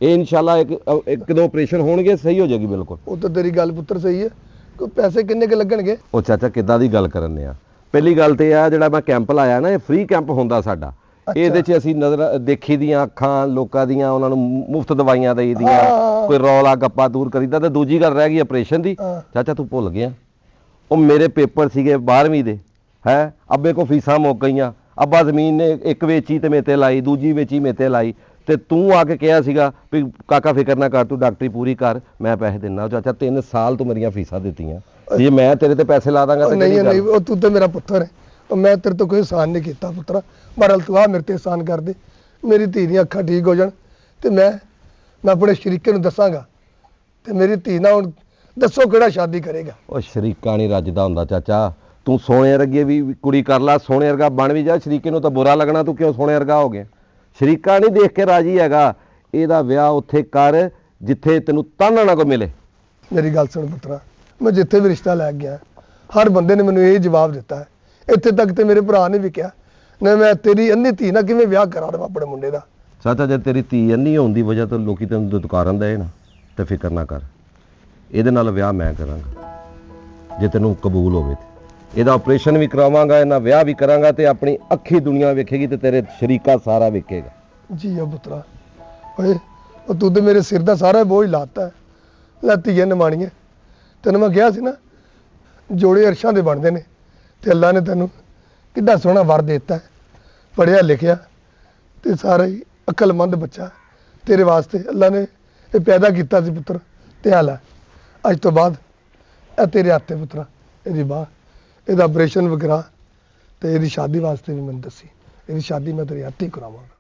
ਇਹ ਇਨਸ਼ਾਅੱਲਾ ਇੱਕ ਦੋ ਆਪਰੇਸ਼ਨ ਹੋਣਗੇ, ਸਹੀ ਹੋ ਜਾਏਗੀ ਬਿਲਕੁਲ। ਉਹ ਤਾਂ ਤੇਰੀ ਗੱਲ ਪੁੱਤਰ ਸਹੀ ਹੈ। ਕੋਈ ਪੈਸੇ ਕਿੰਨੇ ਕੁ ਲੱਗਣਗੇ? ਉਹ ਚਾਚਾ ਕਿੱਦਾਂ ਦੀ ਗੱਲ ਕਰਨੇ ਆ। ਪਹਿਲੀ ਗੱਲ ਤੇ ਆ, ਜਿਹੜਾ ਮੈਂ ਕੈਂਪ ਲਾਇਆ ਨਾ, ਇਹ ਫ੍ਰੀ ਕੈਂਪ ਹੁੰਦਾ ਸਾਡਾ। ਇਹਦੇ 'ਚ ਅਸੀਂ ਨਜ਼ਰ ਦੇਖੀ ਦੀਆਂ ਅੱਖਾਂ ਲੋਕਾਂ ਦੀਆਂ, ਉਹਨਾਂ ਨੂੰ ਮੁਫਤ ਦਵਾਈਆਂ ਦੇਈਦੀਆਂ, ਕੋਈ ਰੌਲਾ ਗੱਪਾ ਦੂਰ ਕਰੀਦਾ। ਤੇ ਦੂਜੀ ਗੱਲ ਰਹਿ ਗਈ ਆਪਰੇਸ਼ਨ ਦੀ। ਚਾਚਾ ਤੂੰ ਭੁੱਲ ਗਿਆ, ਉਹ ਮੇਰੇ ਪੇਪਰ ਸੀਗੇ 12ਵੀਂ ਦੇ, ਹੈ ਅੱਬੇ ਕੋ ਫੀਸਾਂ ਮੁੱਕ ਗਈਆਂ, ਅੱਬਾ ਜ਼ਮੀਨ ਨੇ ਇੱਕ ਵੇਚੀ ਤੇ ਮੇਤੇ ਲਾਈ, ਦੂਜੀ ਵੇਚੀ ਮੇਤੇ ਲਾਈ, ਤੇ ਤੂੰ ਆ ਕੇ ਕਿਹਾ ਸੀਗਾ ਵੀ ਕਾਕਾ ਫਿਕਰ ਨਾ ਕਰ, ਤੂੰ ਡਾਕਟਰੀ ਪੂਰੀ ਕਰ, ਮੈਂ ਪੈਸੇ ਦਿੰਦਾ। ਚਾਚਾ 3 ਸਾਲ ਤੂੰ ਮੇਰੀਆਂ ਫੀਸਾਂ ਦਿੱਤੀਆਂ, ਜੇ ਮੈਂ ਤੇਰੇ ਤੇ ਪੈਸੇ ਲਾ ਦਾਂਗਾ ਤਾਂ ਨਹੀਂ ਨਹੀਂ, ਉਹ ਤੂੰ ਤਾਂ ਮੇਰਾ ਪੁੱਤਰ ਹੈ। ਉਹ ਮੈਂ ਤੇਰੇ ਤੋਂ ਕੋਈ ਇਹਸਾਨ ਨਹੀਂ ਕੀਤਾ ਪੁੱਤਰਾ। ਮਰਲ ਤੂੰ ਆ ਮੇਰੇ ਤੇ ਇਹਸਾਨ ਕਰ ਦੇ, ਮੇਰੀ ਧੀ ਦੀਆਂ ਅੱਖਾਂ ਠੀਕ ਹੋ ਜਾਣ ਤੇ ਮੈਂ ਆਪਣੇ ਸ਼ਰੀਕੇ ਨੂੰ ਦੱਸਾਂਗਾ ਤੇ ਮੇਰੀ ਧੀ ਨਾਲ ਹੁਣ ਦੱਸੋ ਕਿਹੜਾ ਸ਼ਾਦੀ ਕਰੇਗਾ। ਉਹ ਸ਼ਰੀਕਾ ਨਹੀਂ ਰੱਜਦਾ ਹੁੰਦਾ ਚਾਚਾ। ਤੂੰ ਸੋਹਣੇ ਵਰਗੇ ਵੀ ਕੁੜੀ ਕਰ ਲਾ, ਸੋਹਣੇ ਵਰਗਾ ਬਣ ਵੀ ਜਾ, ਸ਼ਰੀਕੇ ਨੂੰ ਤਾਂ ਬੁਰਾ ਲੱਗਣਾ, ਤੂੰ ਕਿਉਂ ਸੋਹਣੇ ਵਰਗਾ ਹੋ ਗਿਆ। ਸ਼ਰੀਕਾ ਨਹੀਂ ਦੇਖ ਕੇ ਰਾਜੀ ਹੈਗਾ, ਇਹਦਾ ਵਿਆਹ ਉੱਥੇ ਕਰ ਜਿੱਥੇ ਤੈਨੂੰ ਤਾਨਾ ਨਾ ਕੋਈ ਮਿਲੇ। ਮੇਰੀ ਗੱਲ ਸੁਣ ਪੁੱਤਰਾ, ਮੈਂ ਜਿੱਥੇ ਵੀ ਰਿਸ਼ਤਾ ਲੈ ਗਿਆ, ਹਰ ਬੰਦੇ ਨੇ ਮੈਨੂੰ ਇਹ ਜਵਾਬ ਦਿੱਤਾ ਹੈ। ਇੱਥੇ ਤੱਕ ਤੇ ਮੇਰੇ ਭਰਾ ਨੇ ਵੀ ਕਿਹਾ ਨਾ, ਮੈਂ ਤੇਰੀ ਅੰਨੀ ਧੀ ਨਾਲ ਕਿਵੇਂ ਵਿਆਹ ਕਰਾ ਦੇਵਾਂ ਆਪਣੇ ਮੁੰਡੇ ਦਾ। ਚਾਚਾ ਜੇ ਤੇਰੀ ਧੀ ਅੰਨੀ ਹੋਣ ਦੀ ਵਜ੍ਹਾ ਤੋਂ ਲੋਕੀ ਤੈਨੂੰ ਦੁਦਕਾਰਨ ਦੇ ਨਾ, ਤੇ ਫਿਕਰ ਨਾ ਕਰ, ਇਹਦੇ ਨਾਲ ਵਿਆਹ ਮੈਂ ਕਰਾਂਗਾ ਜੇ ਤੈਨੂੰ ਕਬੂਲ ਹੋਵੇ ਤੇ। ਇਹਦਾ ਆਪਰੇਸ਼ਨ ਵੀ ਕਰਾਵਾਂਗਾ, ਇਹਨਾਂ ਵਿਆਹ ਵੀ ਕਰਾਂਗਾ, ਤੇ ਆਪਣੀ ਅੱਖੀ ਦੁਨੀਆ ਵੇਖੇਗੀ ਤੇ ਤੇਰੇ ਸ਼ਰੀਕਾ ਸਾਰਾ ਵੇਖੇਗਾ। ਜੀ ਆ ਪੁੱਤਰਾ, ਓਏ ਉਹ ਤੂੰ ਤੇ ਮੇਰੇ ਸਿਰ ਦਾ ਸਾਰਾ ਬੋਝ ਲਾਤਾ ਹੈ। ਲੈ ਧੀਏ ਨਿਮਾਣੀਏ, ਤੈਨੂੰ ਮੈਂ ਕਿਹਾ ਸੀ ਨਾ ਜੋੜੇ ਅਰਸ਼ਾਂ ਦੇ ਬਣਦੇ ਨੇ, ਤੇ ਅੱਲਾ ਨੇ ਤੈਨੂੰ ਕਿੱਡਾ ਸੋਹਣਾ ਵਰ ਦੇ ਦਿੱਤਾ ਹੈ। ਪੜ੍ਹਿਆ ਲਿਖਿਆ ਤੇ ਸਾਰਾ ਹੀ ਅਕਲਮੰਦ ਬੱਚਾ ਤੇਰੇ ਵਾਸਤੇ ਅੱਲਾ ਨੇ ਇਹ ਪੈਦਾ ਕੀਤਾ ਸੀ ਪੁੱਤਰ। ਤੇ ਹਾਲ ਅੱਜ ਤੋਂ ਬਾਅਦ ਇਹ ਤੇਰੇ ਹੱਥ 'ਤੇ ਪੁੱਤਰਾ, ਇਹਦੀ ਬਾਂਹ, ਇਹਦਾ ਆਪਰੇਸ਼ਨ ਵਗੈਰਾ ਤੇ ਇਹਦੀ ਸ਼ਾਦੀ ਵਾਸਤੇ ਵੀ ਮੈਨੂੰ ਦੱਸੀ। ਇਹਦੀ ਸ਼ਾਦੀ ਮੈਂ ਤੇਰੇ ਹੱਥ ਹੀ ਕਰਾਵਾਂਗਾ।